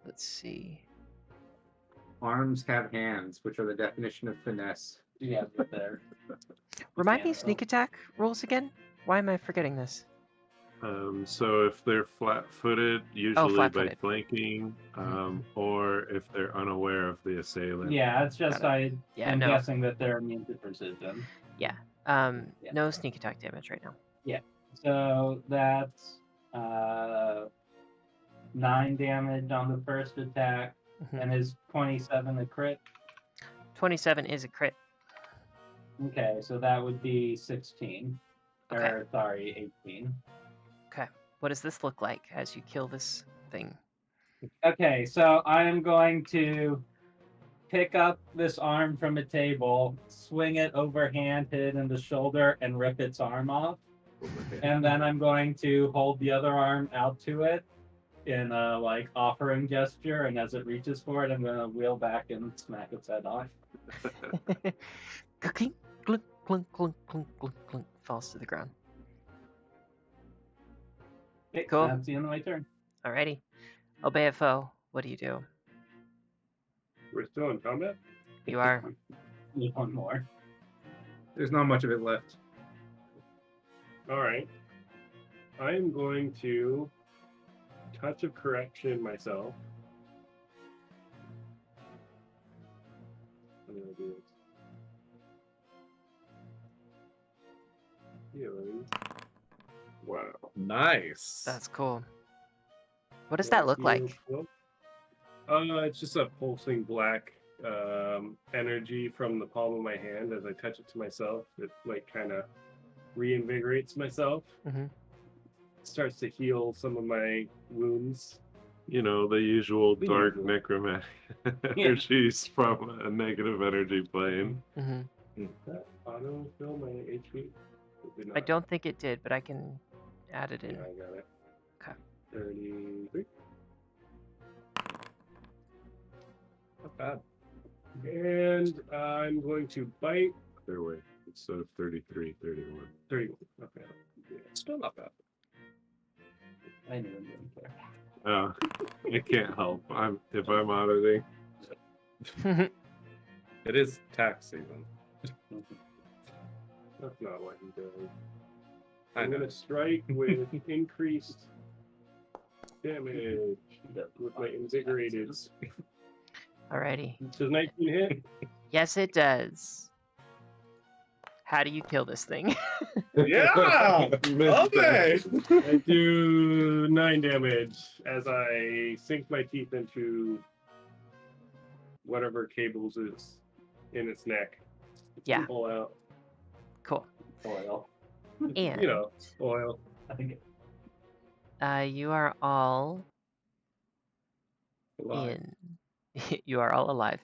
Let's see. Arms have hands, which are the definition of finesse. Yeah, but they're Remind me Yeah, sneak attack rules again? Why am I forgetting this? So if they're flat-footed, usually by flat-footed. Mm-hmm. flanking, or if they're unaware of the assailant. Yeah, it's just Got Yeah, I'm no. guessing that they're immune to precision. Yeah. No sneak attack damage right now. So that's 9 damage on the first attack, Mhm. and is 27 a crit? 27 is a crit. Okay, so that would be 16. Okay. Or sorry, 18. What does this look like as you kill this thing? Okay, so I am going to pick up this arm from a table, swing it overhand, hit it in the shoulder, and rip its arm off. And then I'm going to hold the other arm out to it in a like offering gesture, and as it reaches for it, I'm gonna wheel back and smack its head off. Clink, clunk, clunk, clunk, clunk, clunk, clunk, falls to the ground. Okay, Cool. That's the end of my turn. Alrighty. Obey a foe. What do you do? We're still in combat? You are. There's one more. There's not much of it left. All right. I am going to touch of correction myself. I'm gonna do this. Healing. Wow. Nice. That's cool. What does that look like? It's just a pulsing black energy from the palm of my hand as I touch it to myself. It like kind of reinvigorates myself. Mhm. Starts to heal some of my wounds the usual The dark usual. necromantic Yeah. energies from a negative energy plane. Hmm. Did that auto fill my HP? It did I not. don't think it did, but I can add it in. Yeah, I got it. Okay. 33. Not bad. And I'm going to bite. Their way. Instead of 33, 31. 31. Okay. Still not bad. I knew it didn't care. Oh, I can't help. If I'm auditing. It is tax season. That's not what he does. I I'm know. going to strike with increased damage with my invigorated. Alrighty. Does 19 hit? Yes, it does. How do you kill this thing? Yeah! Okay! I do 9 damage as I sink my teeth into whatever cables is in its neck. Yeah. Pull out Cool. Oil. And oil. I think it, you are all Alive. you are all alive.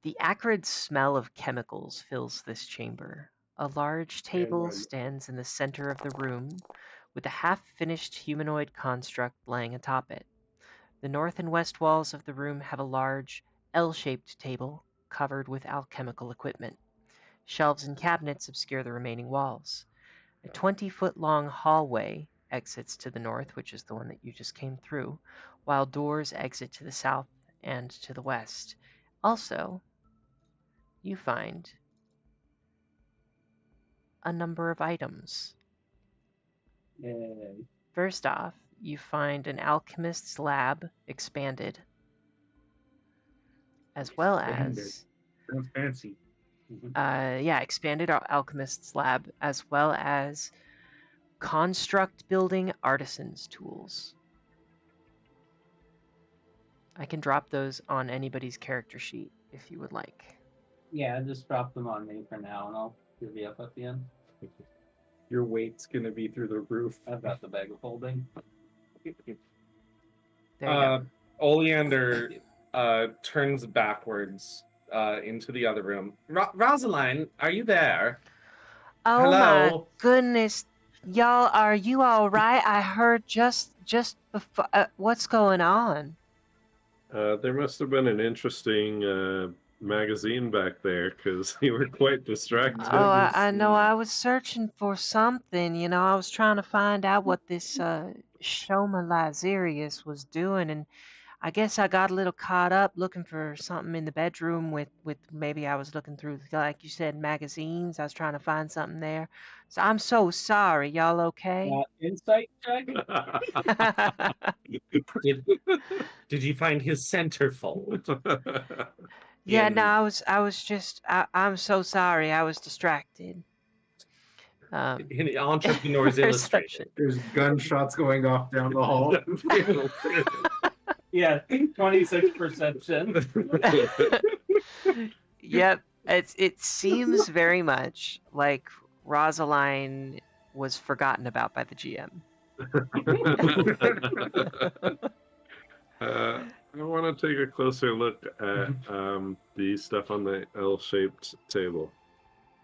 The acrid smell of chemicals fills this chamber. A large table when- stands in the center of the room, with a half-finished humanoid construct laying atop it. The north and west walls of the room have a large, L-shaped table covered with alchemical equipment. Shelves and cabinets obscure the remaining walls. A 20-foot-long hallway exits to the north, which is the one that you just came through, while doors exit to the south and to the west. Also, you find a number of items. yay. First off, you find an alchemist's lab expanded, as well as Sounds fancy. expanded alchemist's lab, as well as construct building artisans tools. I can drop those on anybody's character sheet if you would like. Yeah, just drop them on me for now, and I'll divvy up at the end. Your weight's gonna be through the roof. I've got the bag of holding. There you go. Oleander turns backwards into the other room. Rosaline, are you there? Oh my hello? goodness, y'all, are you all right? I heard just before. What's going on? There must have been an interesting magazine back there because you were quite distracted. Oh, I know. I was searching for something. I was trying to find out what this Shoma Lyzerius was doing, and I guess I got a little caught up looking for something in the bedroom with maybe I was looking through, like you said, magazines. I was trying to find something there. So I'm so sorry. Y'all okay? Insight check? Did you find his centerfold? Yeah, in- no, I'm so sorry. I was distracted. In Entrepreneurs Illustrated. Perception. There's gunshots going off down the hall. Yeah, 26 perception. Yep, it seems very much like Rosaline was forgotten about by the GM. I want to take a closer look at the stuff on the L-shaped table.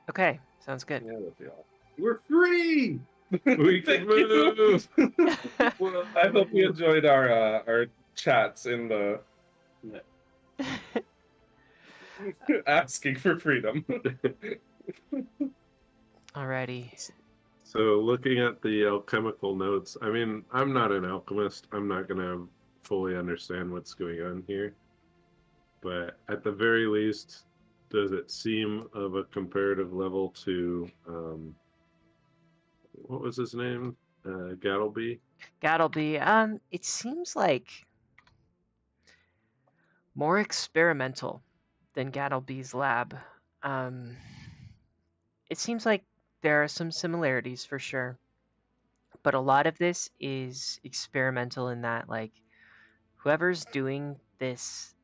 Okay, sounds good. Yeah, that'd be all. We're free! We can Thank you. move! Well, I hope you enjoyed our chats in the asking for freedom. Alrighty. So, looking at the alchemical notes, I mean, I'm not an alchemist. I'm not going to fully understand what's going on here. But at the very least, does it seem of a comparative level to, what was his name? Gattleby? Gattleby. It seems like more experimental than Gattleby's lab. It seems like there are some similarities for sure, but a lot of this is experimental in that, like, whoever's doing these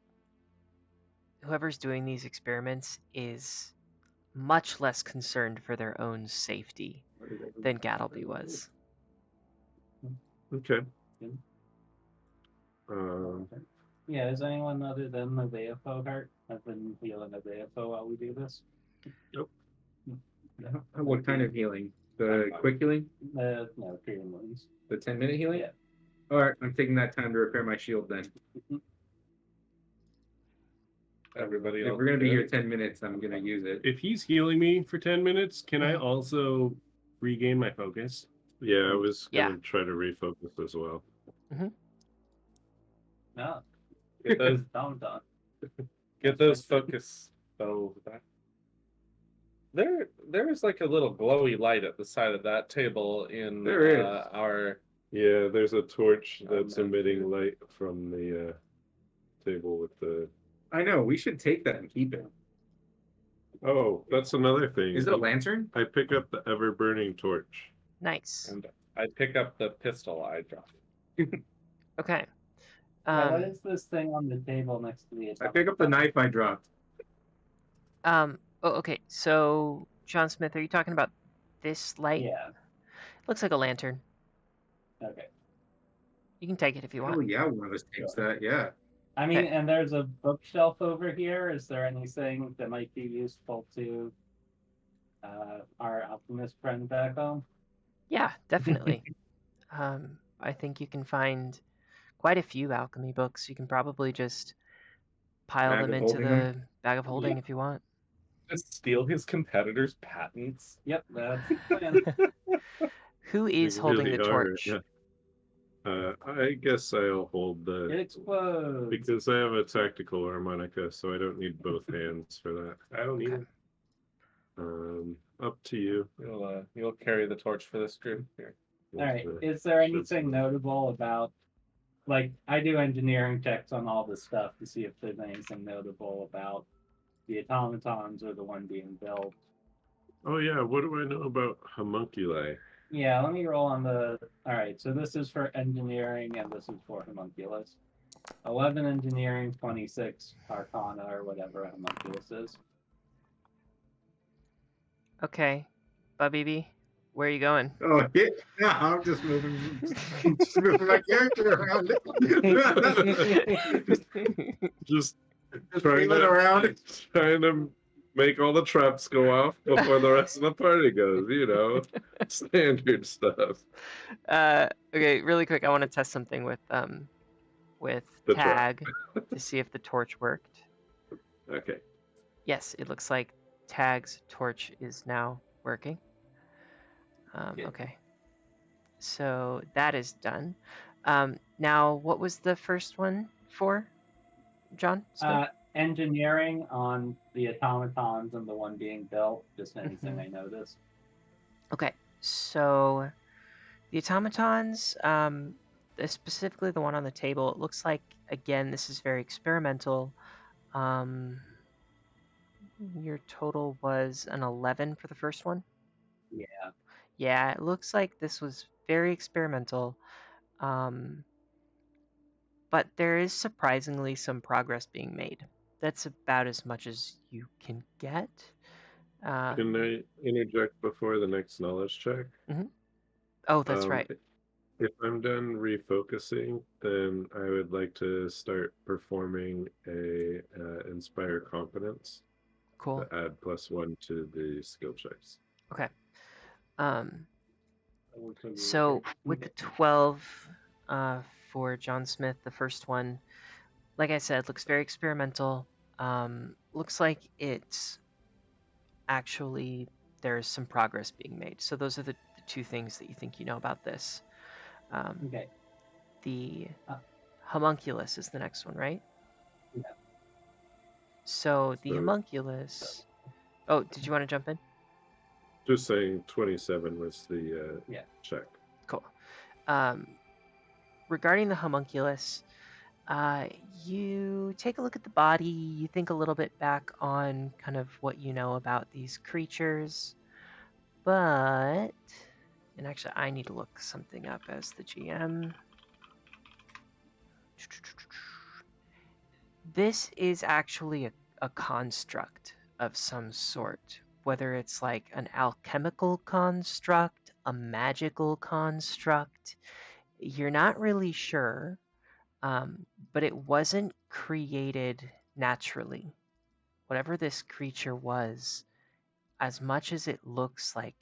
experiments is much less concerned for their own safety than Gattleby was. Okay. lantern. Yeah, is anyone other than the VFO hurt? I've been healing the VFO while we do this. What kind of healing? The quick healing? No, treating wounds. The 10-minute healing? Yeah. All right, I'm taking that time to repair my shield then. Everybody If else we're gonna be good? here 10 minutes, I'm gonna use it. If he's healing me for 10 minutes, can I also regain my focus? Yeah, I was Yeah. gonna try to refocus as well. No. Get those, Done. get those focus bow back. There is like a little glowy light at the side of that table in There is. our. Yeah, there's a torch that's not emitting sure. light from the table with the. I know, we should take that and keep it. Oh, that's another thing. Is it a lantern? I pick up the ever burning torch. Nice. And I pick up the pistol I dropped. Okay. what is this thing on the table next to the I pick up the knife I dropped. Oh, okay. So, John Smith, are you talking about this light? Yeah. Looks like a lantern. Okay. You can take it if you want. Oh yeah, one of us takes that, yeah. I mean, Okay. and there's a bookshelf over here. Is there anything that might be useful to our alchemist friend back home? Yeah, definitely. I think you can find quite a few alchemy books. You can probably just pile Bag them of into holding the them? bag of holding if you want. Just steal his competitors' patents. Yep, that's the plan. Who is You holding really the are, torch? yeah. I guess I'll hold It the explodes. because I have a tactical harmonica, so I don't need both hands for that. I don't need Okay. it. Up to you. You'll carry the torch for this group here. All right. If, Is there should- anything notable about, like, I do engineering checks on all this stuff to see if there's anything notable about the automatons or the one being built. Oh yeah, what do I know about homunculi? Yeah, let me roll on the. All right, so this is for engineering and this is for homunculus. 11 engineering, 26 arcana or whatever homunculus is. Okay. Bubby, where are you going? Oh yeah, I'm just moving my character around. Just Just trying wheeling to, around. trying to make all the traps go off before the rest of the party goes, standard stuff. Okay, really quick, I want to test something with The trap. Tag to see if the torch worked. Okay. Yes, it looks like Tag's torch is now working. Good. Okay. So that is done. Now, what was the first one for, John? Smith? Engineering on the automatons and the one being built. Just anything Mhm. I noticed. Okay, so the automatons, specifically the one on the table, it looks like, again, this is very experimental. Your total was an 11 for the first one? Yeah. Yeah, it looks like this was very experimental. But there is surprisingly some progress being made. That's about as much as you can get. Can I interject before the next knowledge check? Oh, that's right. If I'm done refocusing, then I would like to start performing a inspire competence Cool. to add +1 to the skill checks. Okay. I want to So with the 12 for John Smith, the first one, like I said, looks very experimental. Looks like it's actually there's some progress being made. So those are the two things that you think you know about this. Okay. The homunculus is the next one, right? Yeah. So the So- homunculus. Oh, did you want to jump in? Just saying 27 was the Yeah. check. Cool. Regarding the homunculus, you take a look at the body, you think a little bit back on kind of what you know about these creatures, but, and actually I need to look something up as the GM. This is actually a construct of some sort, whether it's like an alchemical construct, a magical construct, you're not really sure. but it wasn't created naturally. Whatever this creature was, as much as it looks like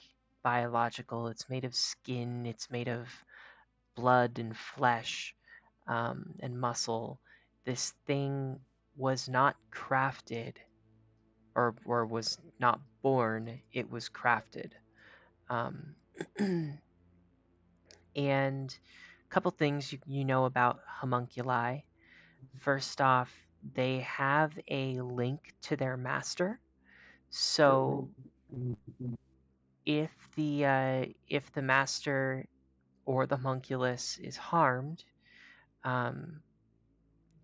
biological, it's made of skin, it's made of blood and flesh, and muscle. This thing was not crafted, or was not born, it was crafted. Um, and a couple things you know about homunculi. First off, they have a link to their master. So if the master or the homunculus is harmed,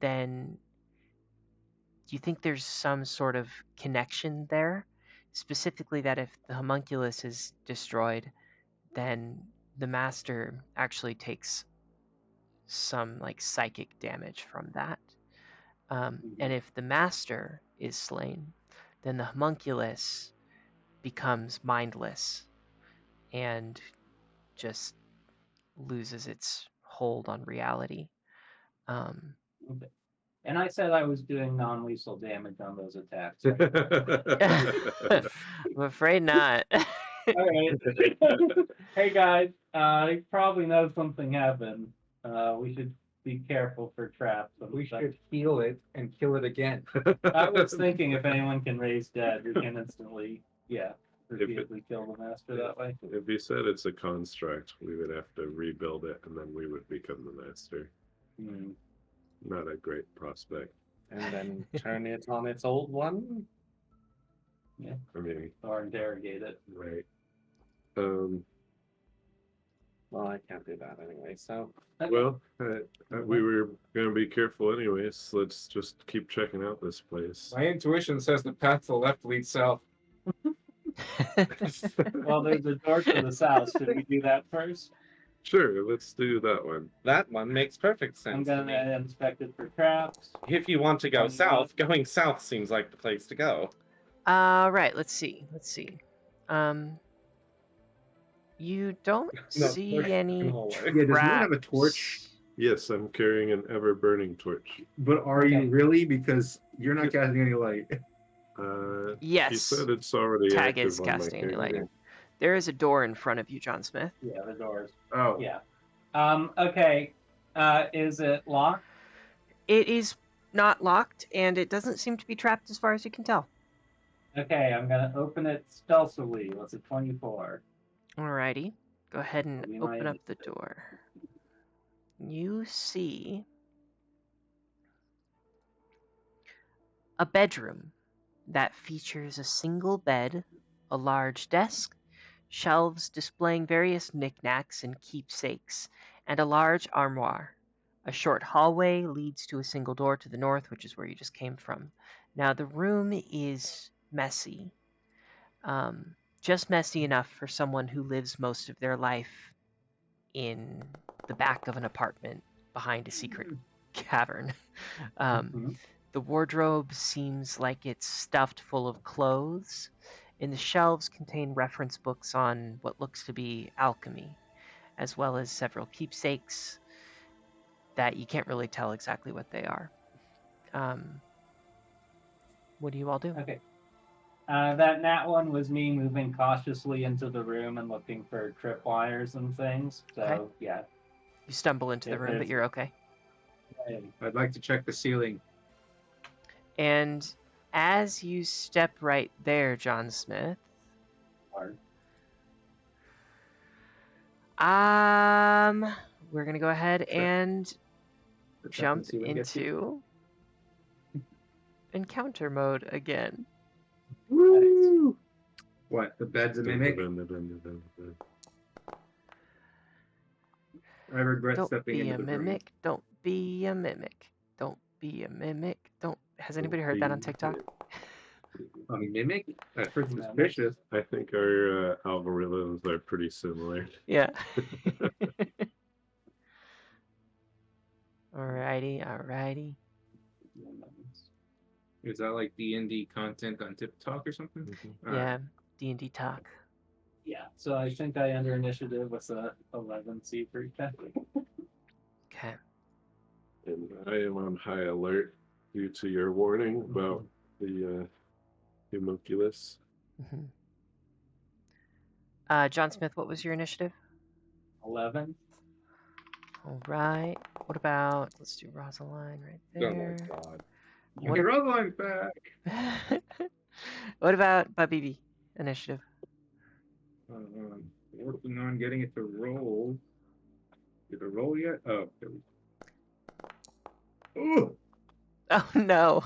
then do you think there's some sort of connection there? Specifically, that if the homunculus is destroyed, then the master actually takes some like psychic damage from that. And if the master is slain, then the homunculus becomes mindless and just loses its hold on reality. Um, Okay. And I said I was doing non-lethal damage on those attacks. I'm afraid not. All right. Hey guys, you probably know something happened. We should be careful for traps. We should heal it and kill it again. I was thinking if anyone can raise dead, we can instantly, repeatedly kill the master that way. If you said it's a construct, we would have to rebuild it, and then we would become the master. Hmm. Not a great prospect. And then turn it on its old one. I mean, Or interrogate it. right. Well, I can't do that anyway, so. Well, we were going to be careful anyways. Let's just keep checking out this place. My intuition says the path to the left leads south. Well, there's a door to the south. Should we do that first? Sure, let's do that one. That one makes perfect I'm sense. to me. gonna inspect it for traps. If you want to go south, going south seems like the place to go. Right, let's see. You don't No, see there's any no hallway. Yeah, does anyone have a traps. torch? Yes, I'm carrying an ever-burning torch. But are Okay. you really? Because you're not casting any light. He Yes, said it's already Tag active is on my casting any light. character. There is a door in front of you, John Smith. Yeah, the doors. Oh. Yeah. Okay. Is it locked? It is not locked, and it doesn't seem to be trapped as far as you can tell. Okay, I'm gonna open it stealthily. What's it, 24? Alrighty, go ahead and We open might- up the door. You see a bedroom that features a single bed, a large desk, shelves displaying various knickknacks and keepsakes, and a large armoire. A short hallway leads to a single door to the north, which is where you just came from. Now, the room is messy. Just messy enough for someone who lives most of their life in the back of an apartment behind a secret cavern. Mhm. The wardrobe seems like it's stuffed full of clothes, and the shelves contain reference books on what looks to be alchemy, as well as several keepsakes that you can't really tell exactly what they are. What do you all do? Okay. That nat one was me moving cautiously into the room and looking for tripwires and things. So, Okay. yeah. You stumble into the If room, but there's- you're okay. I'd like to check the ceiling. And as you step right there, John Smith, Hard. we're gonna go ahead and Check jump and see what gets you. into encounter mode again. Woo! What? The bed's a Dun, mimic? dun, dun, dun, dun, dun. I regret Don't stepping be into a the room. mimic. Don't be a mimic. Don't be a mimic. Don't. Has anybody heard that on TikTok? A mimic? That's pretty Mimic. suspicious. I think our algorithms are pretty similar. Yeah. Alrighty. Is that like D&D content on TikTok or something? Yeah. D&D talk. Yeah. So I think I enter initiative with a 11 C3 check. Okay. And I am on high alert due to your warning about the homunculus. Mhm. John Smith, what was your initiative? 11. All right. What about, let's do Rosaline right Oh my there. god. What, Hey, Rosaline's back. what about BB initiative? Working on getting it to roll. Did it roll yet? Oh, there we go. Ooh! Oh no.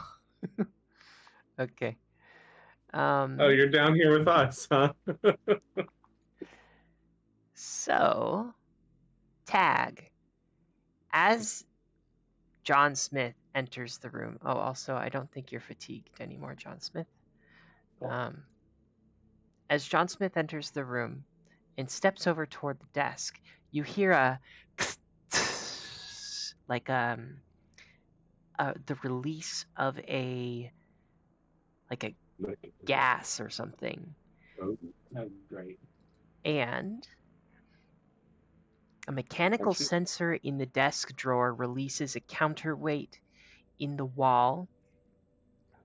Okay. Oh, you're down here with us, huh? So, Tag, as John Smith enters the room. Oh, also, I don't think you're fatigued anymore, John Smith. Um, as John Smith enters the room and steps over toward the desk, you hear a like the release of a gas or something, Oh, Oh, great. and a mechanical Aren't you- sensor in the desk drawer releases a counterweight in the wall,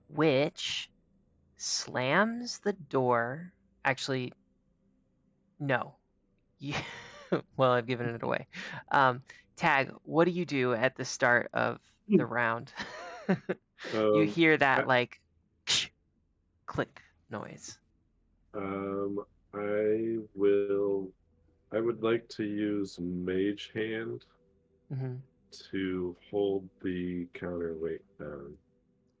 which slams the door. Actually, no. You, well, I've given it away. Tag, what do you do at the start of the round? You Um, hear I, that like click noise. um, I will. I would like to use Mage Hand Hmm. to hold the counterweight down.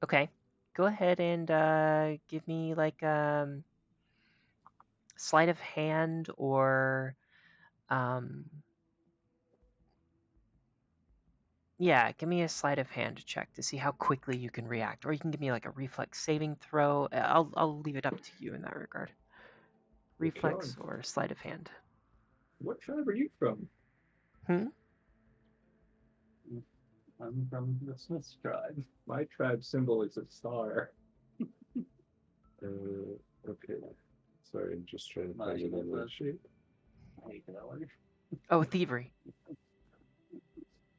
Okay, go ahead and give me like sleight of hand or um, yeah, give me a sleight of hand check to see how quickly you can react, or you can give me like a reflex saving throw. I'll leave it up to you in that regard. Reflex or sleight of hand. What tribe are you from? Hmm? I'm from the Smith tribe. My tribe symbol is a star. Okay. Sorry, I'm just trying to Nice, find it on that's my it. sheet. I hate colors. Oh, thievery.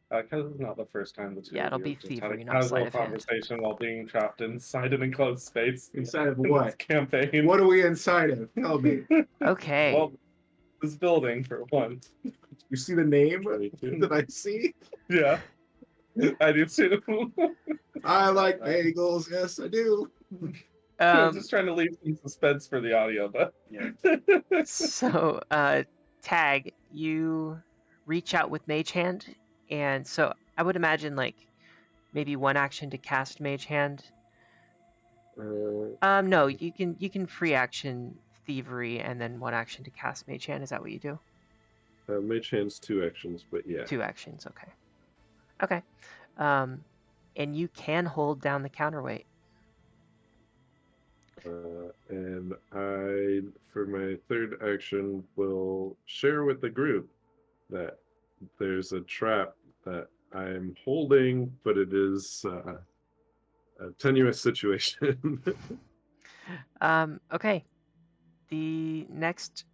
Because it's not the first time the two Yeah, of it'll you be have just had a thievery, not casual sleight of hand. conversation while being trapped inside an enclosed space. Inside of in what? this campaign. What are we inside of? Tell me. Okay. Well, this building for one. You see the name 22. that I see? Yeah, I do too. I like bagels. Yes, I do. I'm just trying to leave some suspense for the audio, but Yeah. So, Tag, you reach out with Mage Hand, and so I would imagine like maybe one action to cast Mage Hand. No, you can free action Thievery and then one action to cast Mage Hand. Is that what you do? Mage Hand's 2 actions, but yeah. 2 actions. Okay. Okay. And you can hold down the counterweight. And I, for my 3rd action, will share with the group that there's a trap that I'm holding, but it is a tenuous situation. Okay. The next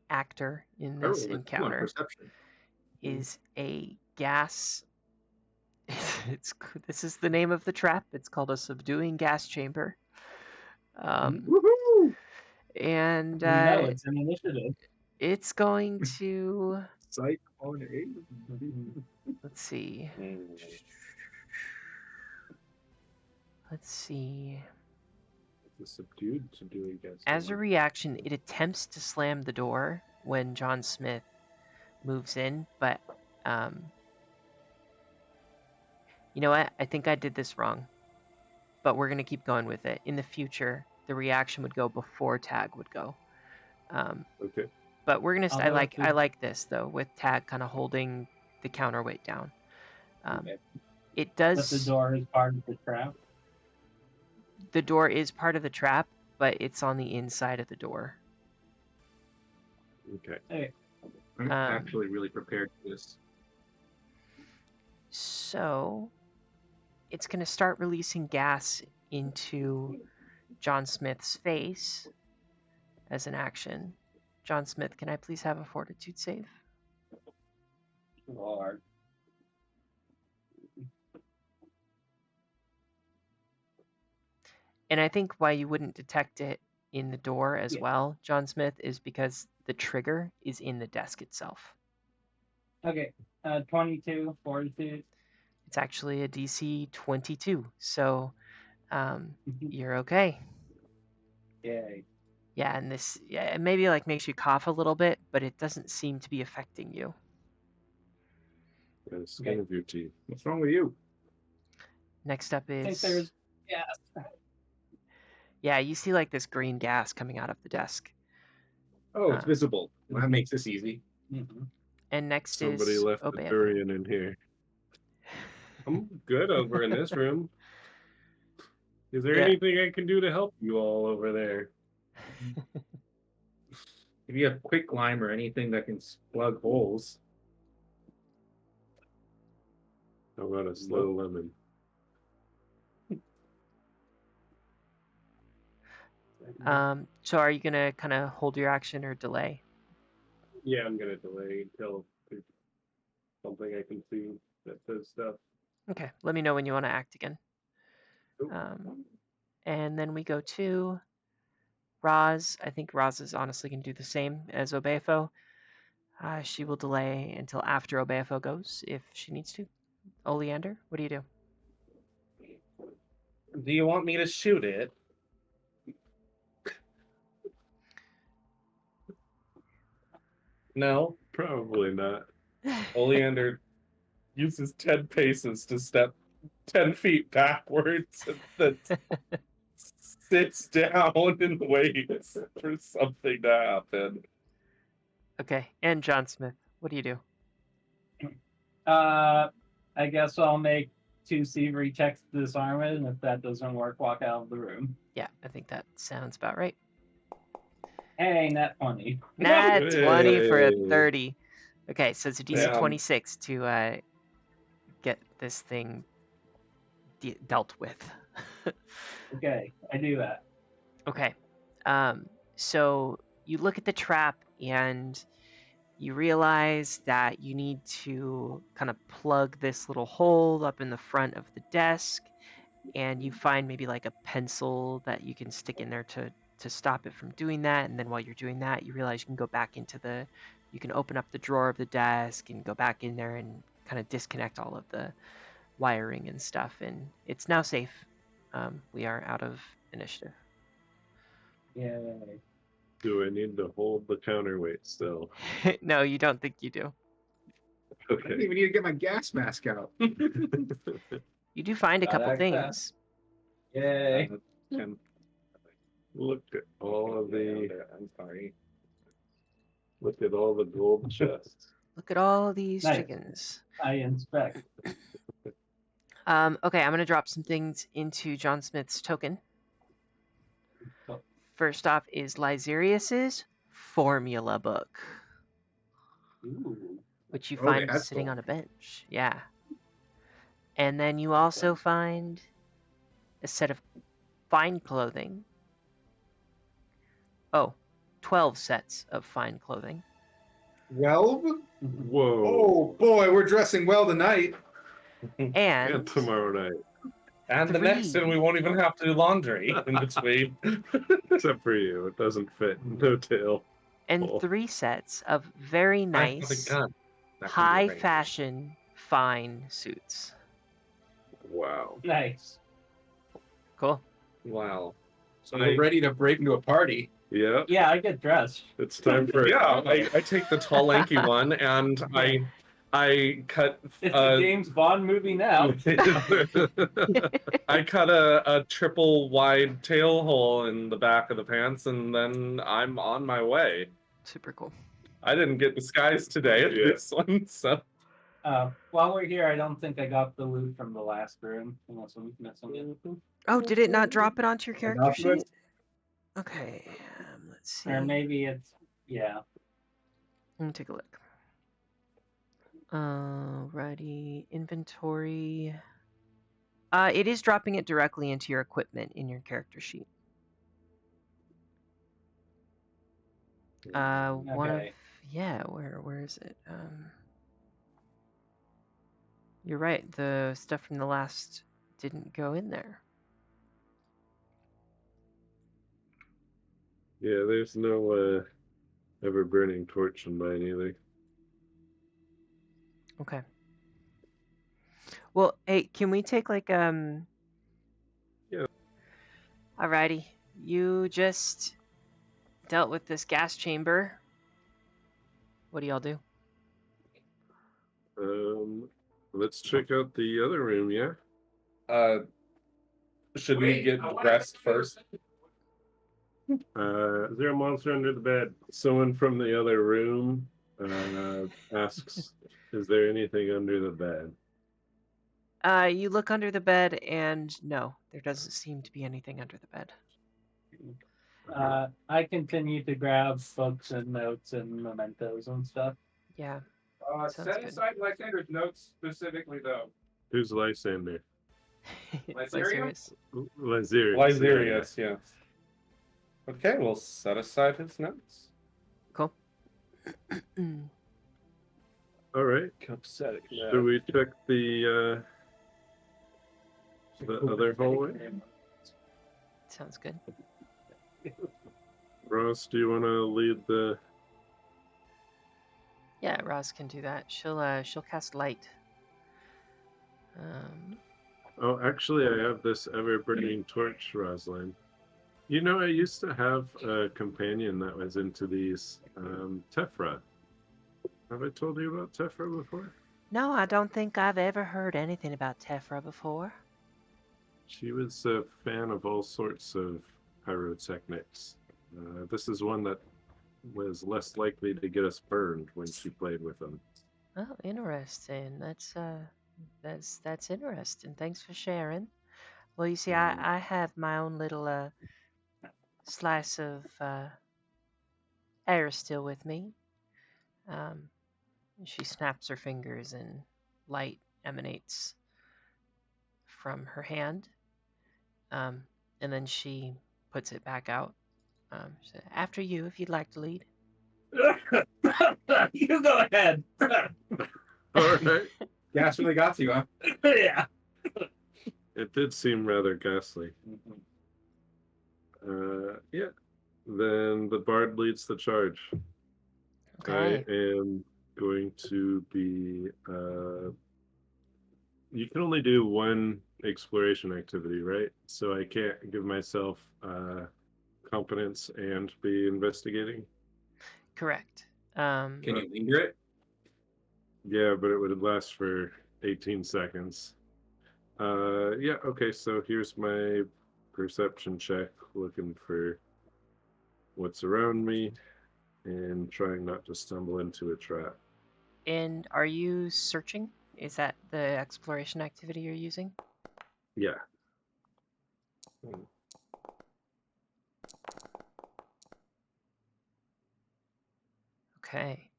actor in this Come on, encounter perception. is a gas. This is the name of the trap. It's called a subduing gas chamber. Woohoo! And We know it's an initiative. it's going to. Sight on eight. Let's see. Let's see. The subdued to do against. As a reaction, it attempts to slam the door when John Smith moves in, but you know what? I think I did this wrong. But we're gonna keep going with it. In the future, the reaction would go before Tag would go. Okay. But we're gonna. I Although I like this though, with Tag kind of holding the counterweight down. Okay. It But does. the door is part of the trap. The door is part of the trap, but it's on the inside of the door. Okay. Hey, I'm Um, actually really prepared for this. So it's going to start releasing gas into John Smith's face as an action. John Smith, can I please have a fortitude save? Lord. And I think why you wouldn't detect it in the door as Yeah. well, John Smith, is because the trigger is in the desk itself. Okay. 22, 42. It's actually a DC 22, so you're okay. Yay. Yeah, and this it maybe like makes you cough a little bit, but it doesn't seem to be affecting you. The skin of your teeth. What's wrong with you? Next up I think is there's yeah. yeah, you see like this green gas coming out of the desk. Oh, it's Uh, visible. Well, that makes this easy. Mm-hmm. And next Somebody is left the Obeah. durian in here. I'm good over in this room. Is there Yeah. anything I can do to help you all over there? If you have quick lime or anything that can plug holes. How about a slow lemon? So are you gonna kind of hold your action or delay? Yeah, I'm gonna delay until there's something I can see that does stuff. Okay, let me know when you want to act again. Oop. And then we go to Roz. I think Roz is honestly going to do the same as Obeafo. She will delay until after Obeafo goes if she needs to. Oleander, what do you do? Do you want me to shoot it? No. Probably not. Oleander uses 10 paces to step 10 feet backwards and then sits down and waits for something to happen. Okay, and John Smith, what do you do? I guess I'll make 2 thievery checks to disarm it, and if that doesn't work, walk out of the room. Yeah, I think that sounds about right. Hey, nat 20. Nat 20 for a Hey. 30. Okay, so it's a DC Damn. 26 to get this thing dealt with. Okay, I do that. Okay. So you look at the trap and you realize that you need to kind of plug this little hole up in the front of the desk, and you find maybe like a pencil that you can stick in there to stop it from doing that. And then while you're doing that, you realize you can go back into you can open up the drawer of the desk and go back in there and kind of disconnect all of the wiring and stuff. And it's now safe. We are out of initiative. Yay. Do I need to hold the counterweight still? No, you don't think you do. I didn't Okay. even need to get my gas mask out. You do find a Gotta couple act fast. things. Yay. And look at all of the. I'm sorry. Look at all the gold chests. Look at all these Nice. chickens. I inspect. Okay, I'm gonna drop some things into John Smith's token. Cool. First off is Lyzerius's formula book, Ooh. which you Okay, find that's sitting cool. on a bench. Yeah. And then you also find a set of fine clothing. Oh, 12 sets of fine clothing. 12? Whoa. Oh boy, we're dressing well tonight. And And tomorrow night. And the next, and we won't even have to do laundry in between. Except for you. It doesn't fit. No tail. and Oh. 3 sets of very I have a nice, gun. That can be high arranged. fashion, fine suits. Wow. Nice. Cool. Wow. So we're ready to break into a party. Yeah. Yeah, I get dressed. It's time for Yeah, I take the tall, lanky one, and I cut. It's a James Bond movie now. I cut a triple wide tail hole in the back of the pants, and then I'm on my way. Super cool. I didn't get disguised today at Yeah. this one, so While we're here, I don't think I got the loot from the last room, unless I'm missing it. Oh, did it not drop it onto your character Enough of it? sheet? Okay, let's see. Or maybe it's yeah. Let me take a look. Alrighty, inventory. It is dropping it directly into your equipment in your character sheet. One of Okay. yeah, where is it? You're right. The stuff from the last didn't go in there. Yeah, there's no ever burning torch in mine either. Okay. Well, hey, can we take like Yeah. Alrighty. You just dealt with this gas chamber. What do y'all do? Let's check out the other room. Yeah. Should we get rest first? Is there a monster under the bed? Someone from the other room asks, "Is there anything under the bed?" You look under the bed, and no, there doesn't seem to be anything under the bed. I continue to grab books and notes and mementos and stuff. Yeah. Sounds Set good. aside Lysander's notes specifically, though. Who's Lysander? Lyzerius. Lyzerius. Lyzerius, yes. Okay, we'll set aside his notes. Cool. All right. Upsetting. Should we check the other hallway? Sounds good. Ross, do you want to lead the? Yeah, Roz can do that. She'll cast light. Oh, actually, I have this ever-burning torch, Rosalind. You know, I used to have a companion that was into these Tephra. Have I told you about Tephra before? No, I don't think I've ever heard anything about Tephra before. She was a fan of all sorts of pyrotechnics. This is one that was less likely to get us burned when she played with them. Oh, interesting. That's interesting. Thanks for sharing. Well, you see, I have my own little slice of air still with me. She snaps her fingers and light emanates from her hand. And then she puts it back out. She said, after you, if you'd like to lead. You go ahead. All right. Gas really got to you, huh? Yeah. It did seem rather ghastly. Yeah. Then the bard leads the charge. Okay. I am going to be. You can only do one exploration activity, right? So I can't give myself competence and be investigating. Correct. Can you linger it? Yeah, but it would last for 18 seconds. Yeah, okay, so here's my perception check, looking for what's around me and trying not to stumble into a trap. And are you searching? Is that the exploration activity you're using? Yeah. Okay.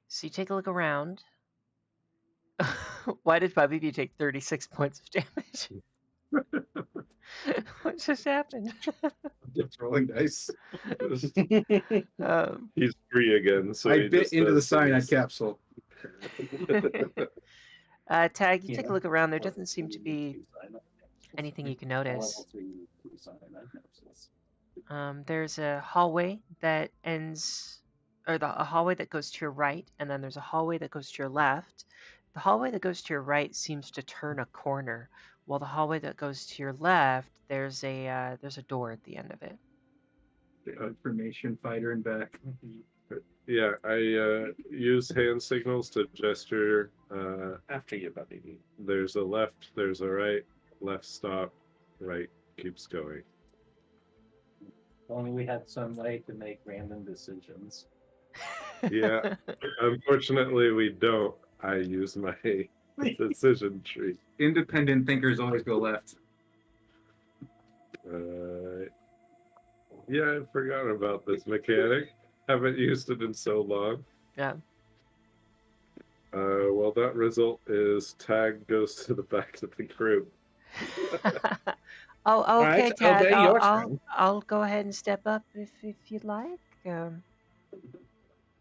So you take a look around. Why did Bubby B take 36 points of damage? What just happened? Just rolling dice. He's free again, so I he bit just into the does cyanide things. capsule. Tag, you take a look around. There doesn't seem to be anything you can notice. There's a hallway that ends, or a hallway that goes to your right, and then there's a hallway that goes to your left. The hallway that goes to your right seems to turn a corner, while the hallway that goes to your left, there's a door at the end of it. The information fighter and back. Yeah, I use hand signals to gesture. After you, buddy. There's a left, there's a right, left stop, right keeps going. Only we had some way to make random decisions. Yeah, unfortunately we don't. I use my decision tree. Independent thinkers always go left. Yeah, I forgot about this mechanic. Haven't used it in so long. Yeah. Well, that result is Tag goes to the back of the group. Oh, okay, Right, Tag. obey your turn. I'll go ahead and step up if you'd like.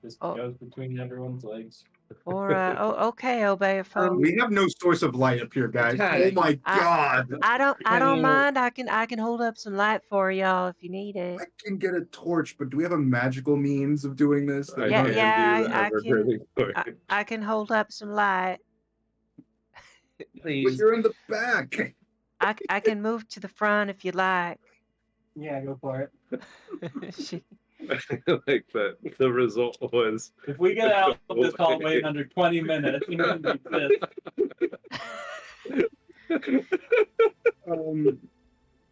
Just goes between everyone's legs. Or okay, Obeafo. We have no source of light up here, guys. Tag. Oh my god! I don't Can you- mind. I can hold up some light for y'all if you need it. I can get a torch, but do we have a magical means of doing this? I Yeah, can yeah, do the I can. ever-burning torch. I can hold up some light. But Please. you're in the back. I can move to the front if you like. Yeah, go for it. She- Like that. The result was If we get out of this hallway in under 20 minutes, you're gonna be pissed.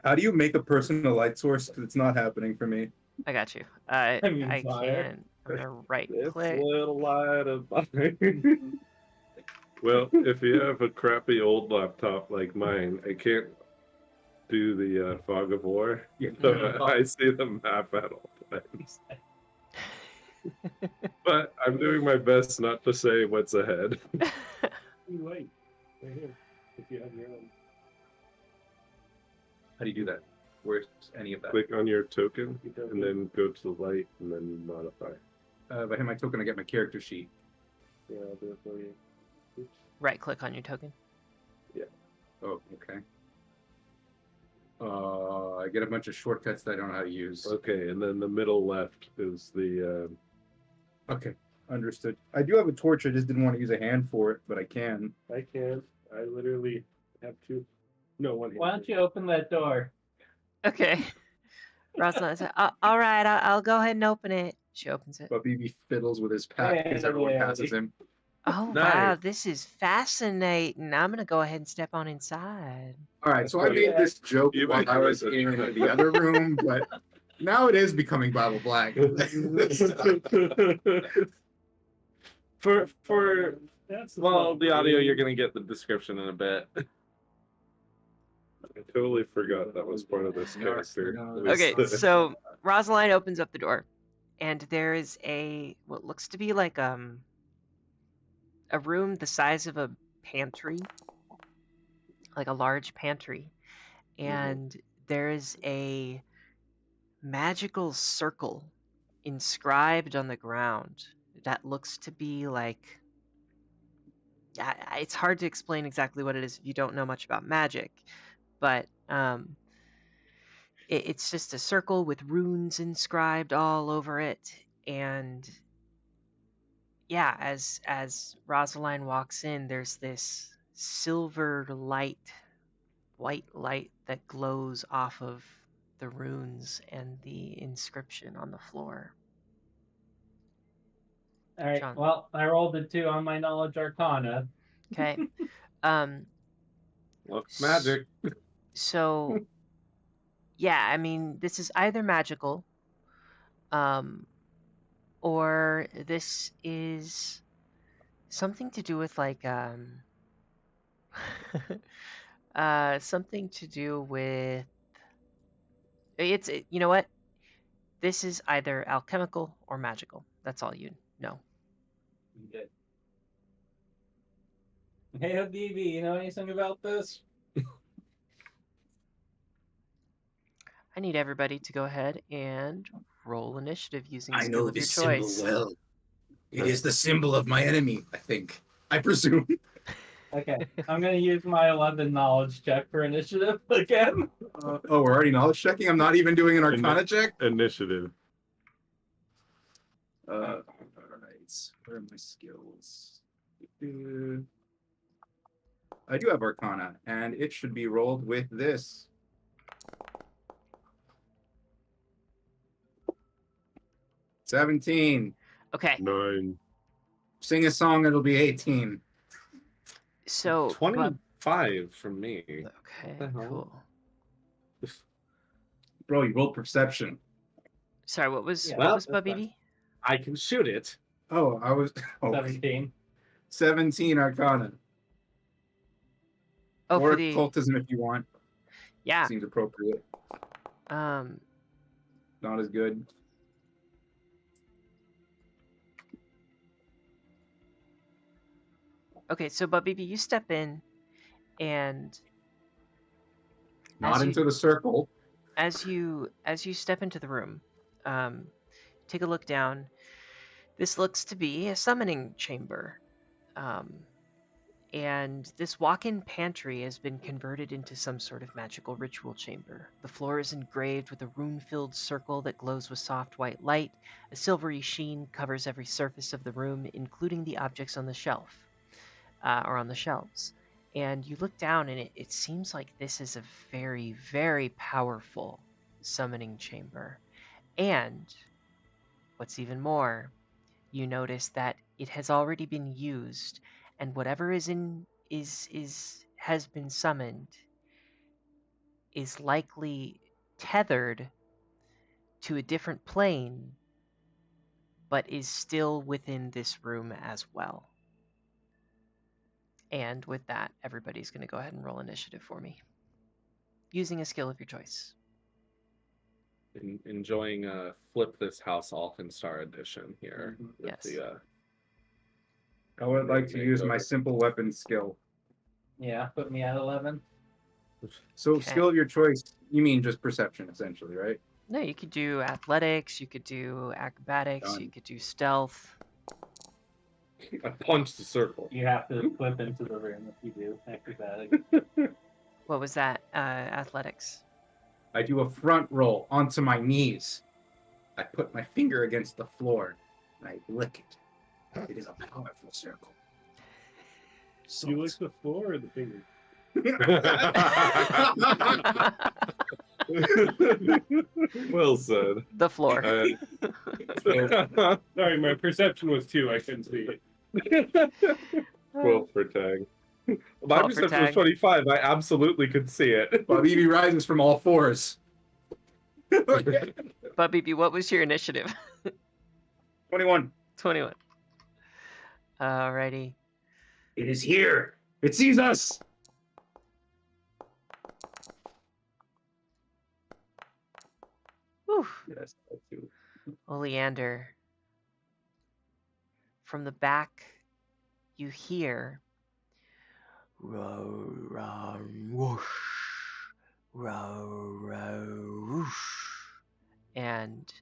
How do you make a person a light source? Because it's not happening for me. I got you. I mean, fire. can. I'm gonna right this click. little light of mine. Well, if you have a crappy old laptop like mine, I can't do the fog of war. So I see the map at all times. But I'm doing my best not to say what's ahead. Wait, right here. If you have your own. How do you do that? Where's any of that? Click on your token and then go to light and then modify. If I hit my token, I get my character sheet. Yeah, I'll do it for you. Oops. Right click on your token. Oh, okay. I get a bunch of shortcuts that I don't know how to use. Okay, and then the middle left is the Okay, understood. I do have a torch. I just didn't want to use a hand for it, but I can. I can. I literally have two. No, one hand. Why don't you open that door? Okay. Rosalind said, "All right, I'll go ahead and open it." She opens it. But BB fiddles with his pack because everyone Yeah. passes him. Oh Nice. wow, this is fascinating. I'm gonna go ahead and step on inside. All right, so I made this joke You while made I was it. in the other room, but now it is becoming Bible Black. For That's the audio, you're gonna get the description in a bit. I totally forgot that was part of this character. No. It was Okay, the- so Rosaline opens up the door, and there is what looks to be like a room the size of a pantry, like a large pantry, and there is a magical circle inscribed on the ground that looks to be like. It's hard to explain exactly what it is if you don't know much about magic, but it's just a circle with runes inscribed all over it, and yeah, as Rosaline walks in, there's this silver light, white light that glows off of the runes and the inscription on the floor. All right. John. Well, I rolled a 2 on my knowledge arcana. Okay. Looks magic. So yeah, I mean, this is either magical, or this is something to do with like something to do with you know what? This is either alchemical or magical. That's all you know. Okay. Hey, Habibi, you know anything about this? I need everybody to go ahead and roll initiative using I skill know of your this symbol choice. well. It is the symbol of my enemy, I think. I presume. Okay, I'm gonna use my 11 knowledge check for initiative again. Oh, we're already knowledge checking? I'm not even doing an arcana check? initiative. Alright. Where are my skills? I do have arcana, and it should be rolled with this. 17. Okay, 9. Sing a song, it'll be 18. so 25 from me. okay, The hell? cool. Bro, you rolled perception. Sorry, what was Yeah, what was that's BB? I can shoot it. Oh, I was. Oh, 17. 17 arcana. Oh, or for the occultism if you want. yeah. Seems appropriate. Um, Not as good. okay, so but BB, you step in, and Not As you- into the circle. as you step into the room, take a look down. This looks to be a summoning chamber. Um, and this walk-in pantry has been converted into some sort of magical ritual chamber. The floor is engraved with a rune-filled circle that glows with soft white light. A silvery sheen covers every surface of the room, including the objects on the shelf, or on the shelves. And you look down, and it seems like this is a very, very powerful summoning chamber. And what's even more, you notice that it has already been used, and whatever is has been summoned is likely tethered to a different plane, but is still within this room as well. And with that, everybody's going to go ahead and roll initiative for me, using a skill of your choice. Enjoying Flip This House Alkenstar edition here. With Yes. the, I would like to use my Makeover. simple weapon skill. Yeah, put me at 11. So Okay. skill of your choice, you mean just perception, essentially, right? No, you could do athletics, you could do acrobatics, you Done. could do stealth. I punched the circle. You have to flip into the room if you do acrobatic. What was that? Athletics. I do a front roll onto my knees. I put my finger against the floor and I lick it. It is a powerful circle. So You lick the floor or the finger? Well said. The floor. Sorry, my perception was 2. I couldn't see it. 12 for tag. My 12 for perception was tag. 25. I absolutely could see it. Bob Evie rises from all fours. But BB, what was your initiative? 21. 21. Alrighty. It is here. It sees us. Whew. Yes, that's you. Oleander. From the back, you hear row, row, whoosh, row, row, whoosh, and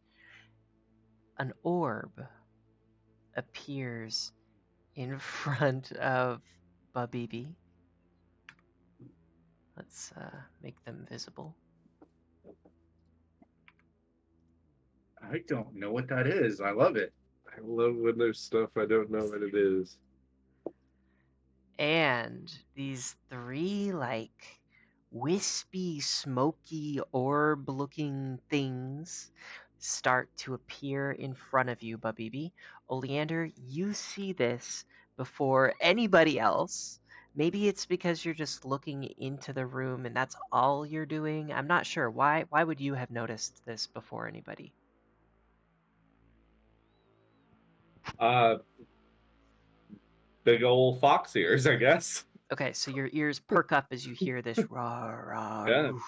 an orb appears in front of Babibi. Let's make them visible. I don't know what that is. I love it. I love when there's stuff I don't know what it is. And these 3 like wispy, smoky orb looking things start to appear in front of you, Babibi. Oleander, you see this before anybody else. Maybe it's because you're just looking into the room and that's all you're doing. I'm not sure. Why would you have noticed this before anybody? Big old fox ears, I guess. Okay, so your ears perk up as you hear this rah rah Yeah. whoosh.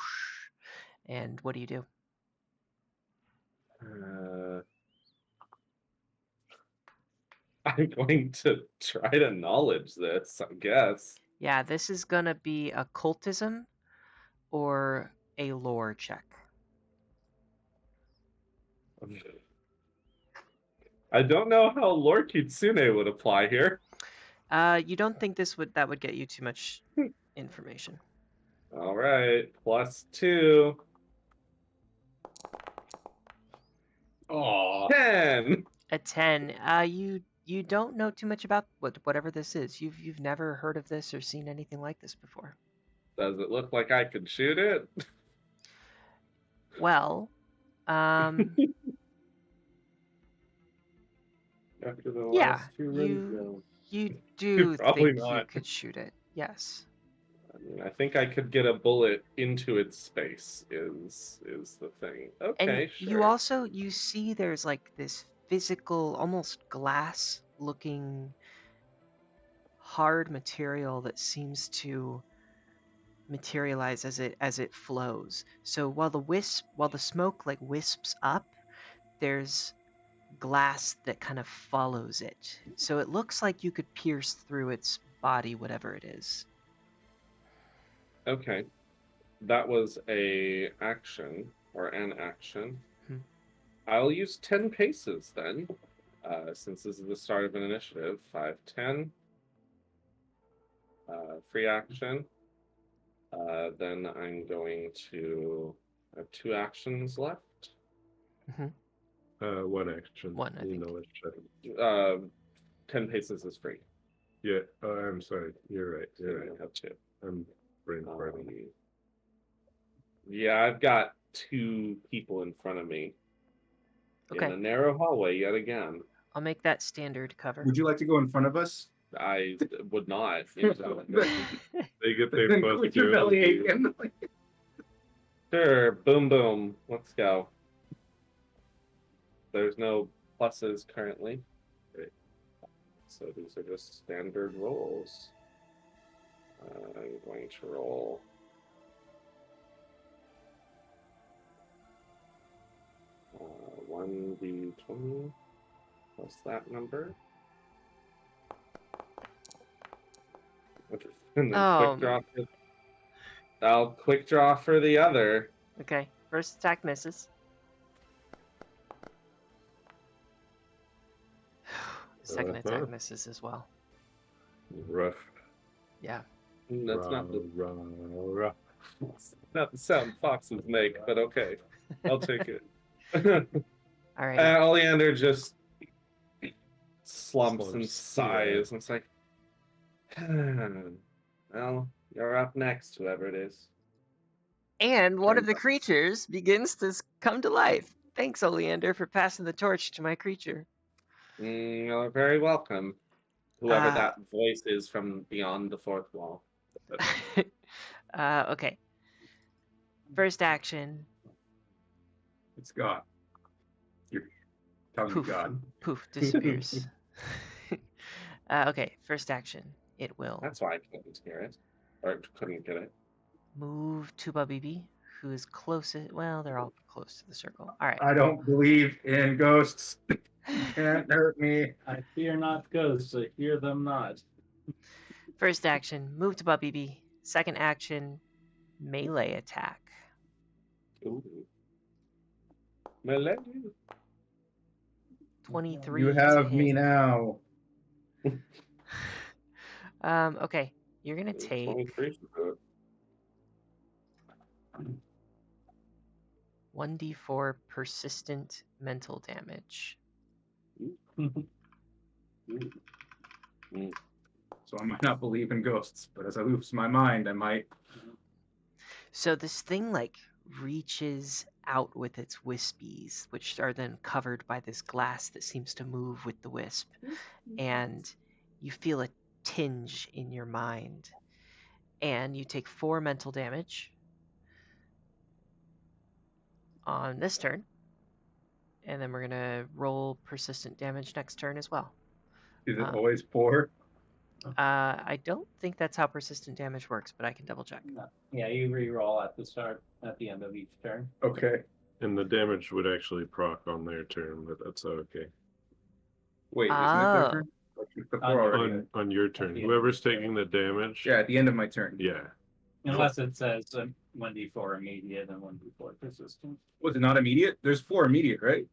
And what do you do? I'm going to try to knowledge this, I guess. Yeah, this is gonna be occultism or a lore check. I don't know how Lord Kitsune would apply here. You don't think that would get you too much information? All right, +2. Oh, 10. A 10. You don't know too much about whatever this is. You've never heard of this or seen anything like this before. Does it look like I could shoot it? Well, After the yeah, last 2 runs go. you do Probably think you not. could shoot it. Yes. I mean, I think I could get a bullet into its space. Is the thing? Okay, And sure. you see there's like this physical, almost glass looking hard material that seems to materialize as it flows. So while the smoke like wisps up, there's glass that kind of follows it. So it looks like you could pierce through its body, whatever it is. Okay, that was a action or an action. Hmm. I'll use 10 paces then, since this is the start of an initiative. 5, 10. free action. Then I'm going to have 2 actions left. One action. One, I think. Let's check. 10 paces is free. Yeah. Oh, I'm sorry. You're right. So You're you right. have 2. I'm brain farting. Yeah, I've got 2 people in front of me in Okay, a narrow hallway yet again. I'll make that standard cover. Would you like to go in front of us? I would not. They get their Then plus quit your 2 belly LP. aching. Sure, boom, boom. Let's go. There's no pluses currently. Right. So these are just standard rolls. I'm going to roll. Uh, 1d20 plus that number. And then Oh. quick draw. I'll quick draw for the other. Okay, first attack misses. Second attack misses as well. Rough. Yeah. That's not the Rough. not the sound foxes make, but okay, I'll take it. All right. Oleander just slumps and Slumps, sighs, and it's like, well, you're up next, whoever it is. And one of Turns the out- creatures begins to come to life. Thanks, Oleander, for passing the torch to my creature. You're very welcome. Whoever Uh, that voice is from beyond the fourth wall. Okay. First action. It's God. You're telling me Poof. God. Poof, disappears. Okay, first action. It will That's why I couldn't hear it, or couldn't get it. move to BB, who is closest. Well, they're all close to the circle. All right. I don't believe in ghosts. Can't hurt me. I fear not ghosts, I fear them not. First action, move to BB. Second action, melee attack. Ooh. Melee. 23 You to have me hit. now. Okay, you're gonna take 23 should do it. 1d4 persistent mental damage. So I might not believe in ghosts, but as I lose my mind, I might. So this thing like reaches out with its wispies, which are then covered by this glass that seems to move with the wisp, and you feel a tinge in your mind, and you take 4 mental damage on this turn, and then we're gonna roll persistent damage next turn as well. Is it Uh, always 4? I don't think that's how persistent damage works, but I can double check. No. Yeah, you re-roll at the end of each turn. Okay. And the damage would actually proc on their turn, but that's okay. Wait, isn't it Oh. their turn? I took the 4 already. On your turn. the end. Whoever's taking the damage. Yeah, at the end of my turn. Yeah. Unless it says 1d4 immediate and 1d4 persistent. Was it not immediate? There's 4 immediate, right?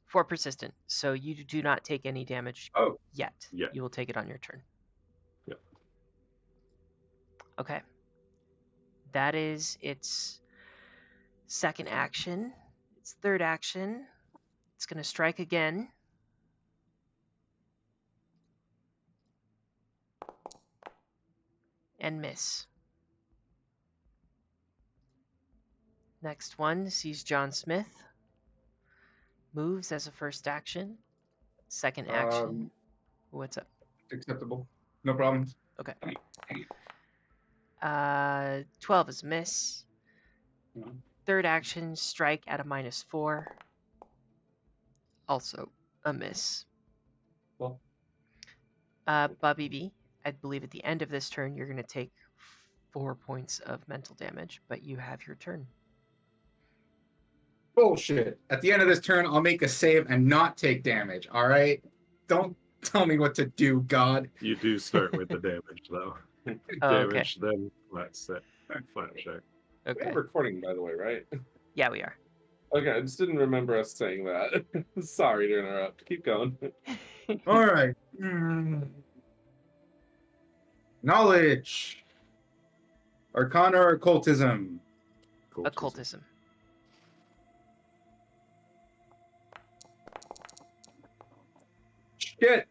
4 persistent, so you do not take any damage Oh. yet. Yeah. You will take it on your turn. Yep. Okay. That is its second action. Its third action. It's going to strike again. And miss. Next one sees John Smith. Moves as a first action. Second action. What's up? Acceptable. No problems. 12 is a miss. No. Third action, strike at a -4. Also a miss. Well. Bobby B, I believe at the end of this turn, you're going to take 4 points of mental damage, but you have your turn. Bullshit. At the end of this turn, I'll make a save and not take damage, alright? Don't tell me what to do, God. You do start with the damage, though. Oh, okay. Damage, then flat set. Flat check. Okay. We're recording, by the way, right? Yeah, we are. Okay, I just didn't remember us saying that. Sorry to interrupt. Keep going. Alright. Knowledge. Arcana or occultism? Occultism. Shit.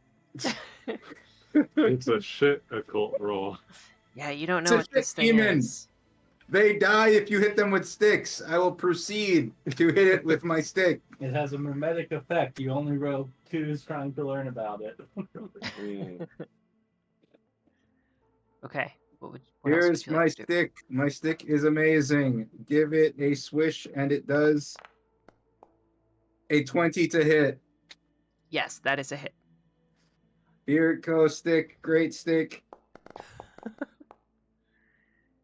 It's a shit occult roll. Yeah, you don't It's know a what this shit thing demon. is. They die if you hit them with sticks. I will proceed to hit it with my stick. It has a mimetic effect. You only roll 2s trying to learn about it. Mm. Okay. What else Here's would you my like to do? stick. My stick is amazing. Give it a swish, and it does a 20 to hit. Yes, that is a hit. Here it goes, stick. Great stick.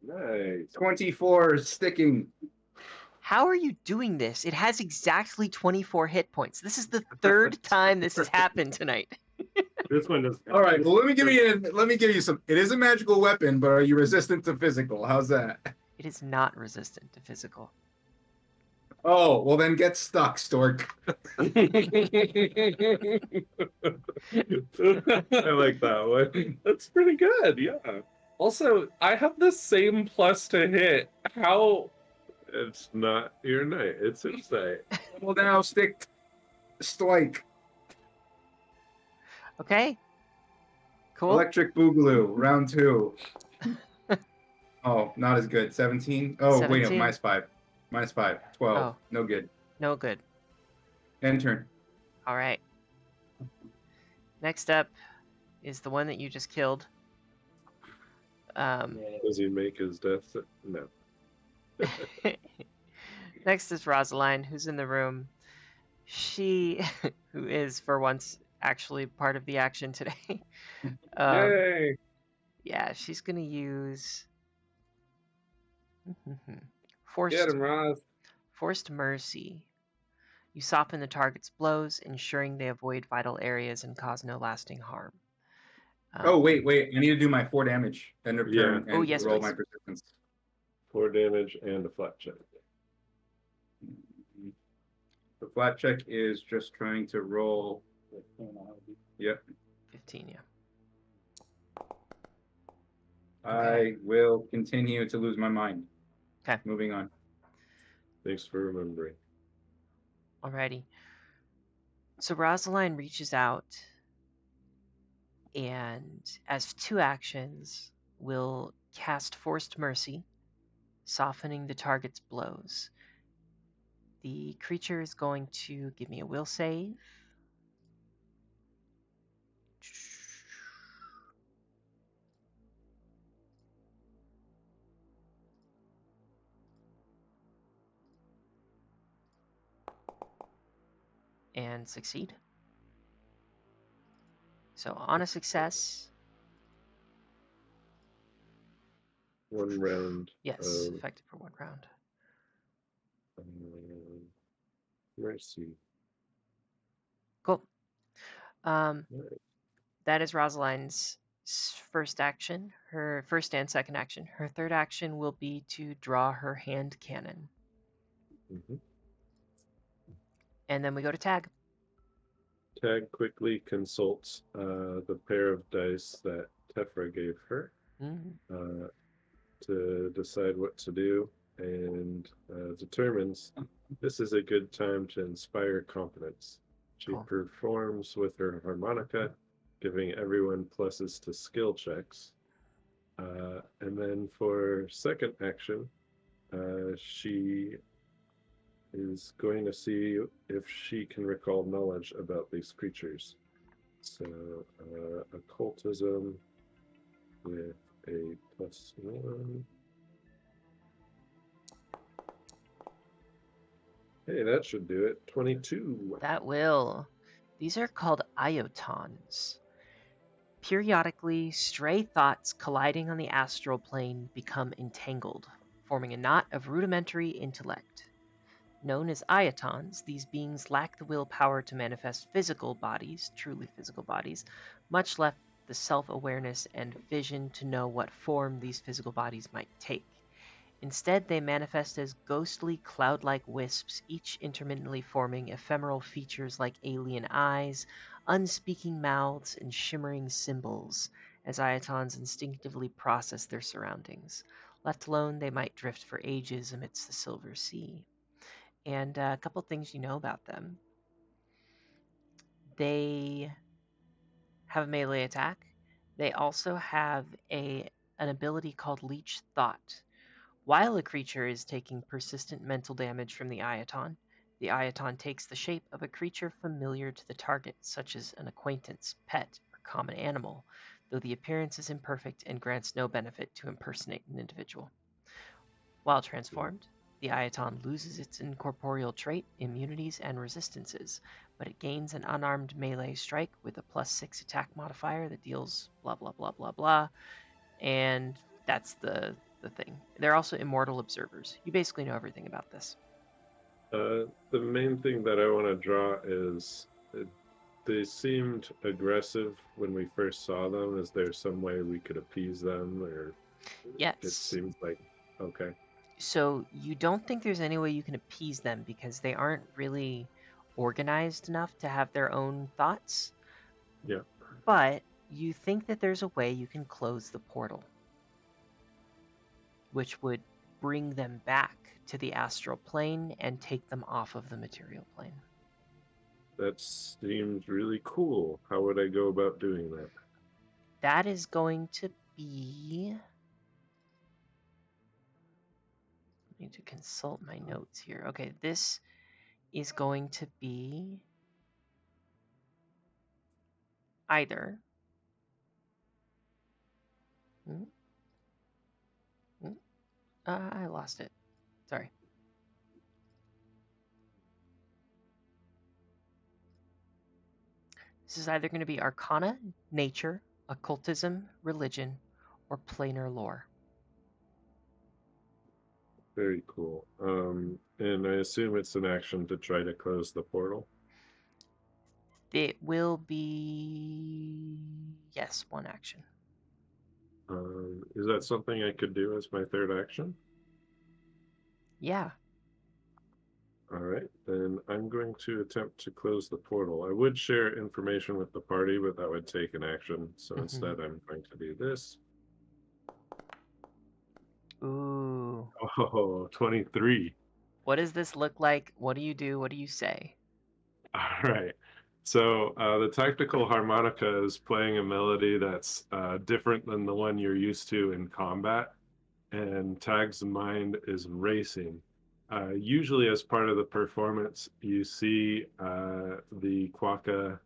Nice. 24 sticking. How are you doing this? It has exactly 24 hit points. This is the third time this has happened tonight. This one does. All right. Well, let me give you some. It is a magical weapon, but are you resistant to physical? How's that? It is not resistant to physical. Oh, well then get stuck, Stork. I like that one. That's pretty good, yeah. Also, I have the same plus to hit. How? It's not your night. It's his night. Well, now stick. Strike. Okay. Cool. Electric Boogaloo, round 2. Oh, not as good. 17. Oh, wait, no, 17? minus 5. Minus 5. 12. Oh. No good. No good. End turn. All right. Next up is the one that you just killed. Does he make his death? No. Next is Rosaline, who's in the room. She, who is for once actually part of the action today. Yay! Yeah, she's gonna use Get him, Roz. forced mercy. You soften the target's blows, ensuring they avoid vital areas and cause no lasting harm. Oh, wait. I need to do my 4 damage. End of Yeah. turn and Oh, yes, roll please. my persistence. 4 damage and a flat check. The flat check is just trying to roll. Yep. 15, yeah. I will continue to lose my mind. Okay. Moving on. Thanks for remembering. Alrighty. So Rosaline reaches out and, as 2 actions, will cast Forced Mercy, softening the target's blows. The creature is going to give me a will save. And succeed. So on a success, 1 round. yes, effective for 1 round. Mercy. Cool. Nice. That is Rosaline's first action, her first and second action. Her third action will be to draw her hand cannon. Mhm. And then we go to Tag. Tag quickly consults the pair of dice that Tefra gave her to decide what to do, and determines this is a good time to inspire confidence. She Cool. performs with her harmonica, giving everyone pluses to skill checks. And then for second action, she is going to see if she can recall knowledge about these creatures. So, occultism with a +1. Hey, that should do it. 22. That will. These are called iotons. Periodically, stray thoughts colliding on the astral plane become entangled, forming a knot of rudimentary intellect. Known as iotons, these beings lack the willpower to manifest physical bodies, truly physical bodies, much less the self-awareness and vision to know what form these physical bodies might take. Instead, they manifest as ghostly, cloud-like wisps, each intermittently forming ephemeral features like alien eyes, unspeaking mouths, and shimmering symbols, as Iotons instinctively process their surroundings. Left alone, they might drift for ages amidst the silver sea. And a couple things you know about them. They have a melee attack. They also have an ability called Leech Thought. While a creature is taking persistent mental damage from the Ioton takes the shape of a creature familiar to the target, such as an acquaintance, pet, or common animal, though the appearance is imperfect and grants no benefit to impersonate an individual. While transformed, the Ioton loses its incorporeal trait, immunities, and resistances, but it gains an unarmed melee strike with a +6 attack modifier that deals blah blah blah blah blah, and that's the thing. They're also immortal observers. You basically know everything about this. The main thing that I want to draw is they seemed aggressive when we first saw them. Is there some way we could appease them, or Yes. it seems like okay. So you don't think there's any way you can appease them because they aren't really organized enough to have their own thoughts. Yeah. But you think that there's a way you can close the portal, which would bring them back to the astral plane and take them off of the material plane. That seems really cool. How would I go about doing that? That is going to be... I need to consult my notes here. Okay, this is going to be either... I lost it. Sorry. This is either going to be Arcana, Nature, Occultism, Religion, or Planar Lore. Very cool. And I assume it's an action to try to close the portal. It will be... Yes, one action. Is that something I could do as my third action? Yeah. All right, then I'm going to attempt to close the portal. I would share information with the party, but that would take an action. So instead, I'm going to do this. Ooh. Oh, 23. What does this look like? What do you do? What do you say? All right. So the tactical harmonica is playing a melody that's different than the one you're used to in combat, and Tag's mind is racing. Usually, as part of the performance, you see the quokka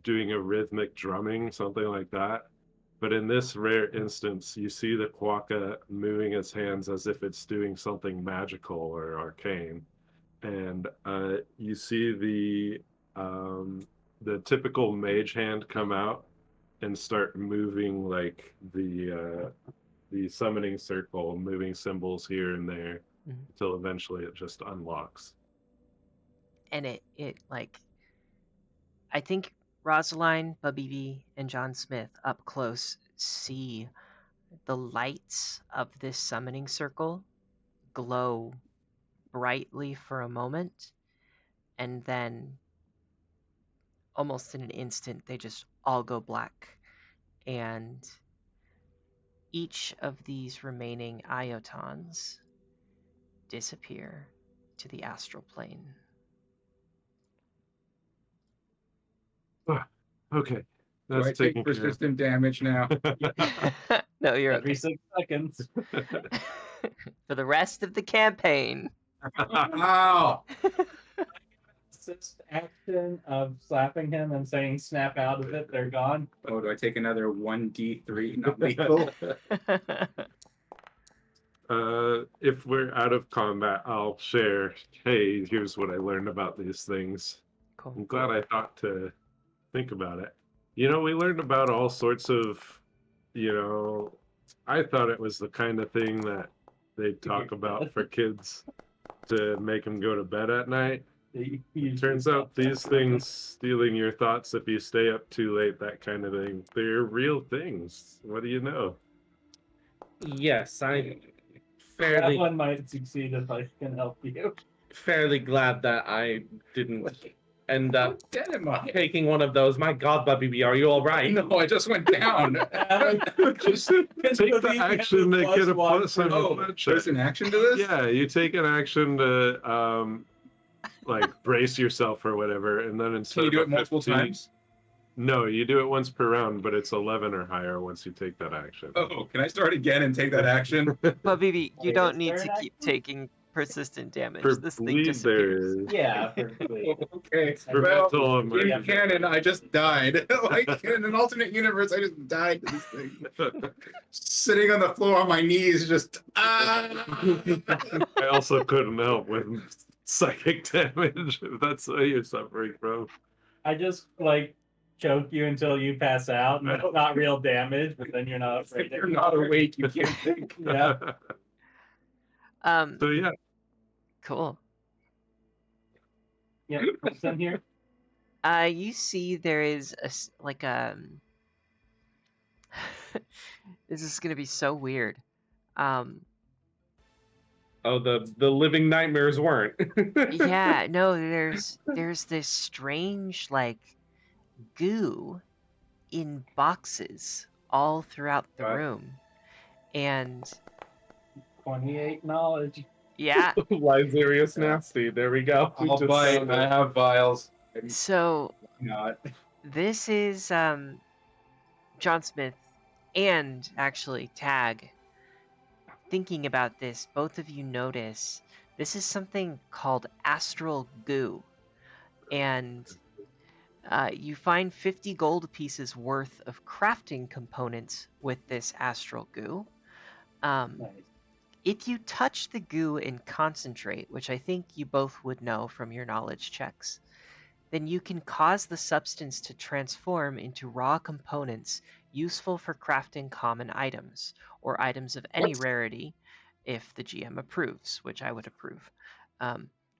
doing a rhythmic drumming, something like that. But in this rare instance, you see the quokka moving its hands as if it's doing something magical or arcane. And you see the typical mage hand come out and start moving like the summoning circle, moving symbols here and there until eventually it just unlocks. And it like, I think Rosaline, Bubby B, and John Smith up close see the lights of this summoning circle glow brightly for a moment, and then almost in an instant they just all go black, and each of these remaining Iotons disappear to the astral plane. Okay, Do I that's take taken care of. persistent damage now? No, you're Every okay. 6 seconds. For the rest of the campaign. Ow! Assist action of slapping him and saying snap out of it, they're gone. Oh, do I take another 1d3 not lethal? If we're out of combat, I'll share. Hey, here's what I learned about these things. Cool. I'm glad I thought to think about it. You know, we learned about all sorts of, I thought it was the kind of thing that they talk about for kids to make them go to bed at night. It turns out these things, stealing your thoughts if you stay up too late, that kind of thing, they're real things. What do you know? Yes, I'm That fairly one might succeed if I can help you. fairly glad that I didn't end up Dead am I? taking one of those. My God, Bubby, are you all right? No, I just went down. Just take the action to get a plus on Oh, the there's check. an action to this? Yeah, you take an action to like brace yourself or whatever, and then instead Can you do of it multiple 15 times? No, you do it once per round, but it's 11 or higher once you take that action. Oh, can I start again and take that action? But Vivi, you Wait, don't is need there to an keep action? taking persistent damage. For This thing bleed, there disappears. is. Yeah, perfectly. Okay. For Well, mental in emergency. canon, I just died. Like in an alternate universe, I just died to this thing. Sitting on the floor on my knees, just I also couldn't help with psychic damage, if that's what you're suffering from. I just like choke you until you pass out. No, not real damage, but then you're not afraid. You're not awake. You can't think. Yeah. So yeah, Cool. Yeah. What's in here? You see there is like this is gonna be so weird. Oh, the living nightmares weren't. Yeah, no, there's this strange like goo in boxes all throughout the Right. room. And 28 knowledge. yeah, Lyzerius nasty. There we go. We I'll just bite. found I it. have vials. so Not. this is John Smith and actually Tag. Thinking about this, both of you notice this is something called astral goo. And you find 50 gold pieces worth of crafting components with this astral goo. Nice. If you touch the goo and concentrate, which I think you both would know from your knowledge checks, then you can cause the substance to transform into raw components useful for crafting common items, or items of any rarity, if the GM approves, which I would approve.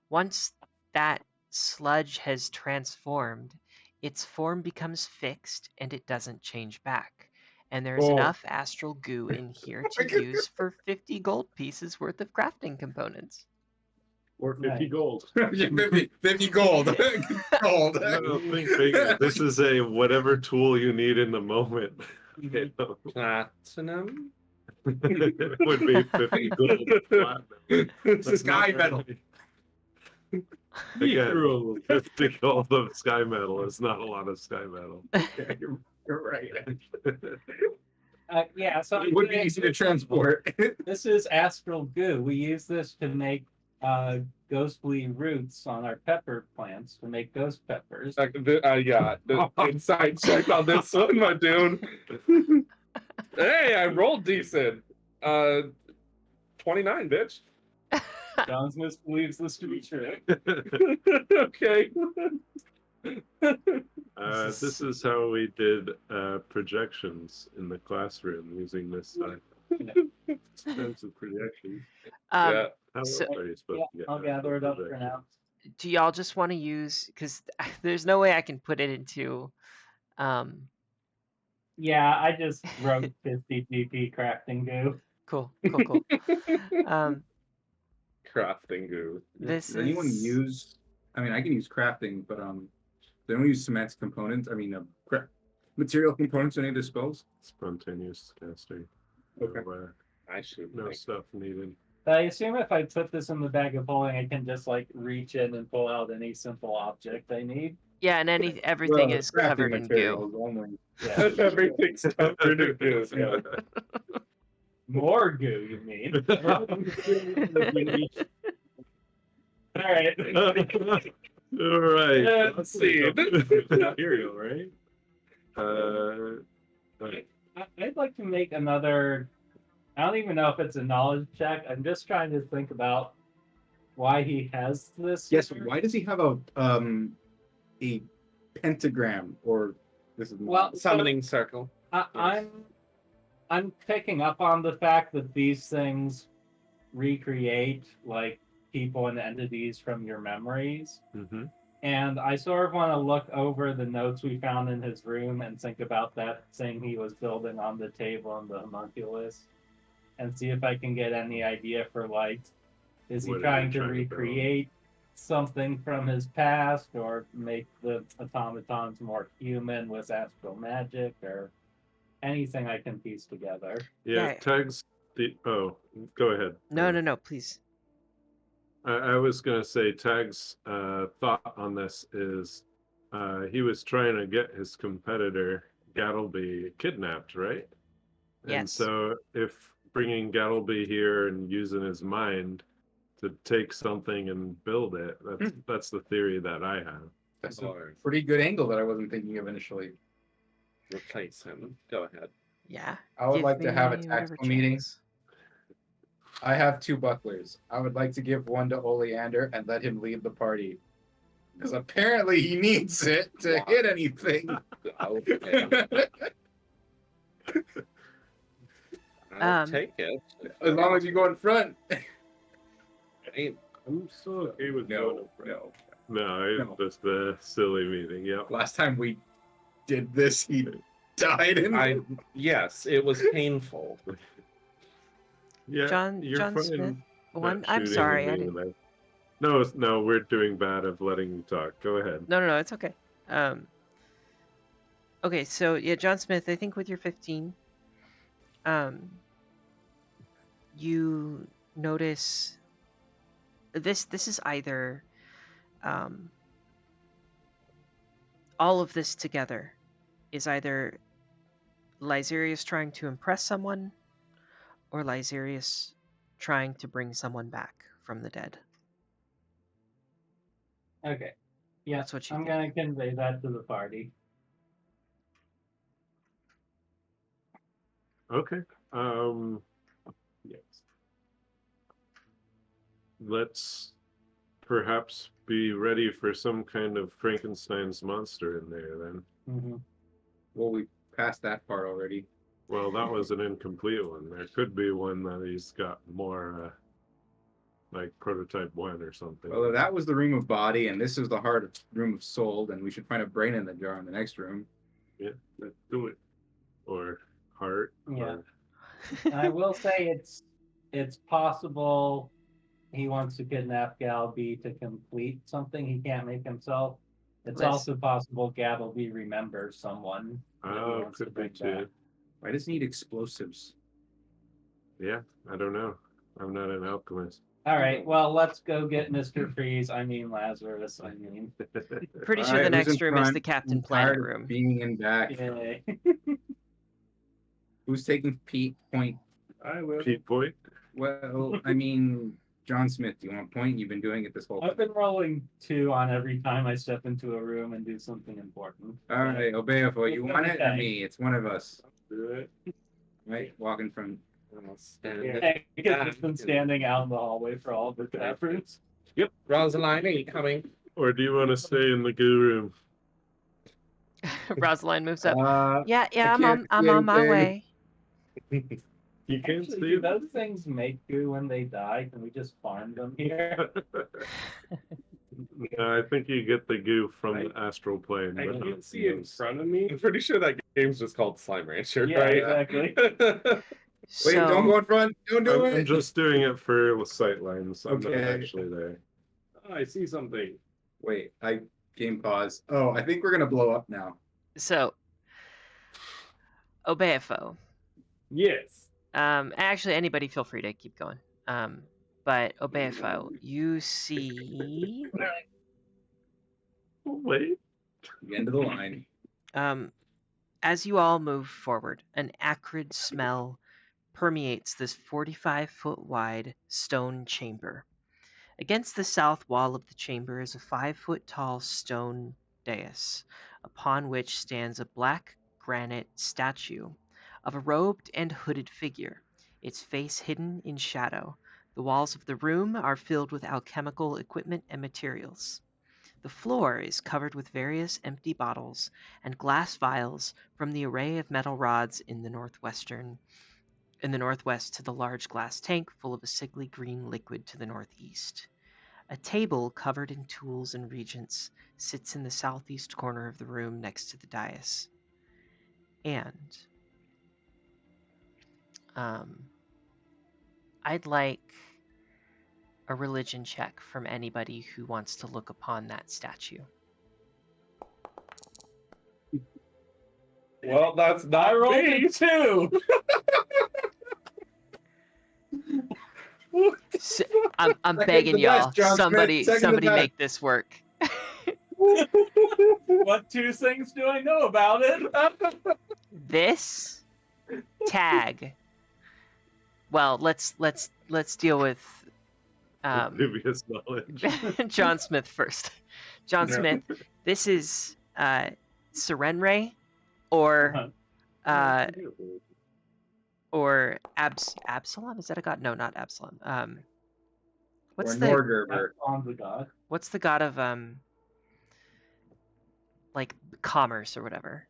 Once that sludge has transformed, its form becomes fixed and it doesn't change back. And there's Oh. enough astral goo in here to use for 50 gold pieces worth of crafting components. Or 50 Nice. gold. Yeah, 50 gold. Gold. no, think bigger. This is a whatever tool you need in the moment. You know? Platinum. It would be 50 gold platinum. Sky metal. Again, 50 gold of sky metal is not a lot of sky metal. Yeah, you're right. Yeah, so It would be easy to transport. this is astral goo. We use this to make ghostly roots on our pepper plants to make ghost peppers. Yeah, the inside check on this one, my dude. Hey, I rolled decent. 29, bitch. John Smith believes this to be true. Okay. This is how we did projections in the classroom using this expensive projection. Yeah. How So- else are you supposed to get I'll natural gather it up for projection? now. Do y'all just want to use, because there's no way I can put it into Yeah, I just wrote 50 GP crafting goo. cool. Crafting goo. This Does anyone is use? I mean, I can use crafting, but does anyone use cement components? I mean, material components in any of the spells? Spontaneous casting. Okay. I should. No make- stuff needed. I assume if I put this in the bag of holding, I can just like reach in and pull out any simple object I need. yeah, and everything is crafting covered in goo. materials only. Yeah. Everything's covered in goo. Yeah. More goo, you mean? All right. All right. Let's see. Material, right? I'd like to make another. I don't even know if it's a knowledge check. I'm just trying to think about why he has this. Yes. here. Why does he have a pentagram or this is Well, Summoning circle. I'm picking up on the fact that these things recreate like people and entities from your memories. Mm-hmm. And I sort of want to look over the notes we found in his room and think about that thing he was building on the table in the homunculus and see if I can get any idea for like, is he What is he trying to trying to build? recreate something from his past, or make the automatons more human with astral magic, or anything I can piece together. Yeah, Yeah. Tag's the. Oh, go ahead. No, please. I was gonna say Tag's thought on this is he was trying to get his competitor Gattleby kidnapped, right? And Yes. so if bringing Gattleby here and using his mind to take something and build it, that's the theory that I have. That's a Or pretty good angle that I wasn't thinking of initially. replace him. Go ahead. Yeah. I would Give like to have a me whatever tactical meeting. checks. I have 2 bucklers. I would like to give one to Oleander and let him lead the party. Because apparently he needs it to Wow. hit anything. Okay. I'll take it. As long as you go in front. Hey, I'm still okay with No, going up. no. No, it's No. just a silly meeting. Yep. Last time we did this, he died in yes, it was painful. Yeah, John you're Smith. fine. One. not I'm shooting sorry. at I me didn't. like- No, we're doing bad of letting you talk. Go ahead. No, it's okay. Okay, so yeah, John Smith, I think with your 15, you notice this is either all of this together is either Lyzerius trying to impress someone or Lyzerius trying to bring someone back from the dead. Okay. Yeah, That's what you I'm think. gonna convey that to the party. Okay. Yes. Let's perhaps be ready for some kind of Frankenstein's monster in there then. Mm-hmm. Well, we passed that part already. Well, that was an incomplete one. There could be one that he's got more like prototype 1 or something. Well, that was the room of body, and this is the heart of room of soul, and we should find a brain in the jar in the next room. Yeah, let's do it. Or heart. Yeah. Or... And I will say it's possible he wants to kidnap Galby to complete something he can't make himself. It's Liz. also possible Gattleby remembers someone that he Oh, wants to could be bring too. back. Why does he need explosives? Yeah, I don't know. I'm not an alchemist. All right, well, let's go get Mr. Freeze. I mean Lazarus. I mean, Pretty All sure the right, who's next in room is front? the Captain I'm Planet tired of room. being in back. yay. Who's taking Pete point? I will. Pete Point. Well, I mean, John Smith, do you want point? You've been doing it this whole I've time. been rolling 2 on every time I step into a room and do something important. All right, Obeafo, you want it or Okay. me? It's one of us. Do it. Right? Walk in front. I'll stand Yeah. Hank has just been standing out in the hallway for all the taprooms. Yep, Rosalind, are you coming? Or do you want to stay in the goo room? Rosalind moves up. I Yeah, I'm can't on, see I'm on my anything. way. You can't Actually, see do them? those things make goo when they die? Can we just farm them here? I think you get the goo from I- the astral plane. I but can't not see it in those. front of me. I'm pretty sure that game's just called Slime Rancher, Yeah, right? exactly. Wait, So, don't go in front. Don't do I'm it. just doing it for sight lines. I'm not Okay. actually there. Oh, I see something. Wait, I game pause. Oh, I think we're gonna blow up now. Obeafo. Yes. Actually, anybody feel free to keep going. But Obeafo, you see, Oh, wait. The end of the line. as you all move forward, an acrid smell permeates this 45-foot wide stone chamber. Against the south wall of the chamber is a 5-foot tall stone dais, upon which stands a black granite statue of a robed and hooded figure, its face hidden in shadow. The walls of the room are filled with alchemical equipment and materials. The floor is covered with various empty bottles and glass vials from the array of metal rods in the northwest to the large glass tank full of a sickly green liquid to the northeast. A table covered in tools and reagents sits in the southeast corner of the room next to the dais. And I'd like a religion check from anybody who wants to look upon that statue. Well, that's I not rolled me. a 2. So, I'm Second begging the y'all, best, John Smith. Second the somebody best. make this work. What 2 things do I know about it? This tag. Well, let's deal with Dubious knowledge. John Smith first. John Yeah. Smith, this is Serenray or or Absalom? Is that a god? No, not Absalom. What's Or the Norgerber. On the god. what's the god of like commerce or whatever?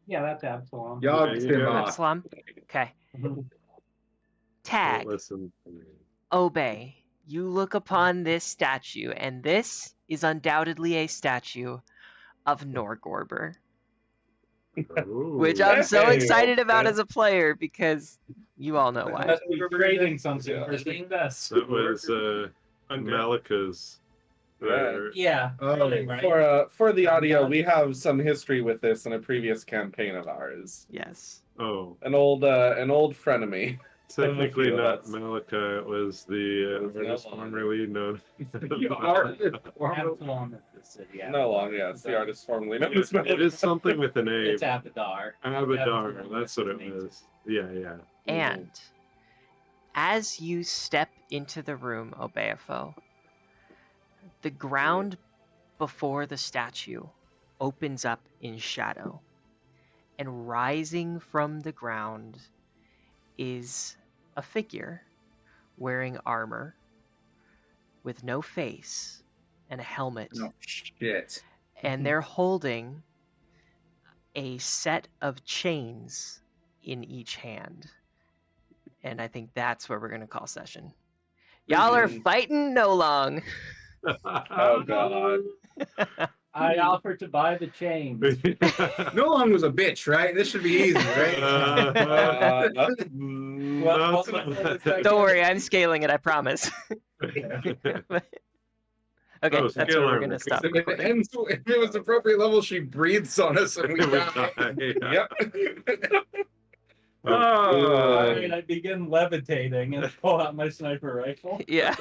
Yeah, that's Absalom. Yog There you Sima. go. Absalom. Okay. Mhm. Tag. Don't listen to me. Obey. You look upon this statue, and this is undoubtedly a statue of Norgorber, which Ooh. I'm so Hey, excited about okay. as a player because you all know why. Must be trading something for success. That was Malika's. Right. Yeah. Oh, trading, right? For the audio, we have some history with this in a previous campaign of ours. Yes. Oh, An old frenemy. technically few of not us. Malika. It was the It was artist no one. formerly known. Absalom in the city. No longer, yes. The artist formerly known as It is something with an A. It's Abadar. Abadar. That's what it was. Yeah, yeah. And as you step into the room, Obeafo, the ground before the statue opens up in shadow, and rising from the ground is a figure wearing armor with no face and a helmet, no shit. and they're holding a set of chains in each hand. And I think that's where we're going to call session. Y'all are fighting no long. Oh god. I offered to buy the chains. No one was a bitch, right? This should be easy, right? Well, Don't worry, I'm scaling it, I promise. Okay, Oh, that's where scale we're armor. going to stop If it recording. ends, if it was appropriate level, she breathes on us and we We die. die. Yep. I mean, I begin levitating and pull out my sniper rifle. Yeah.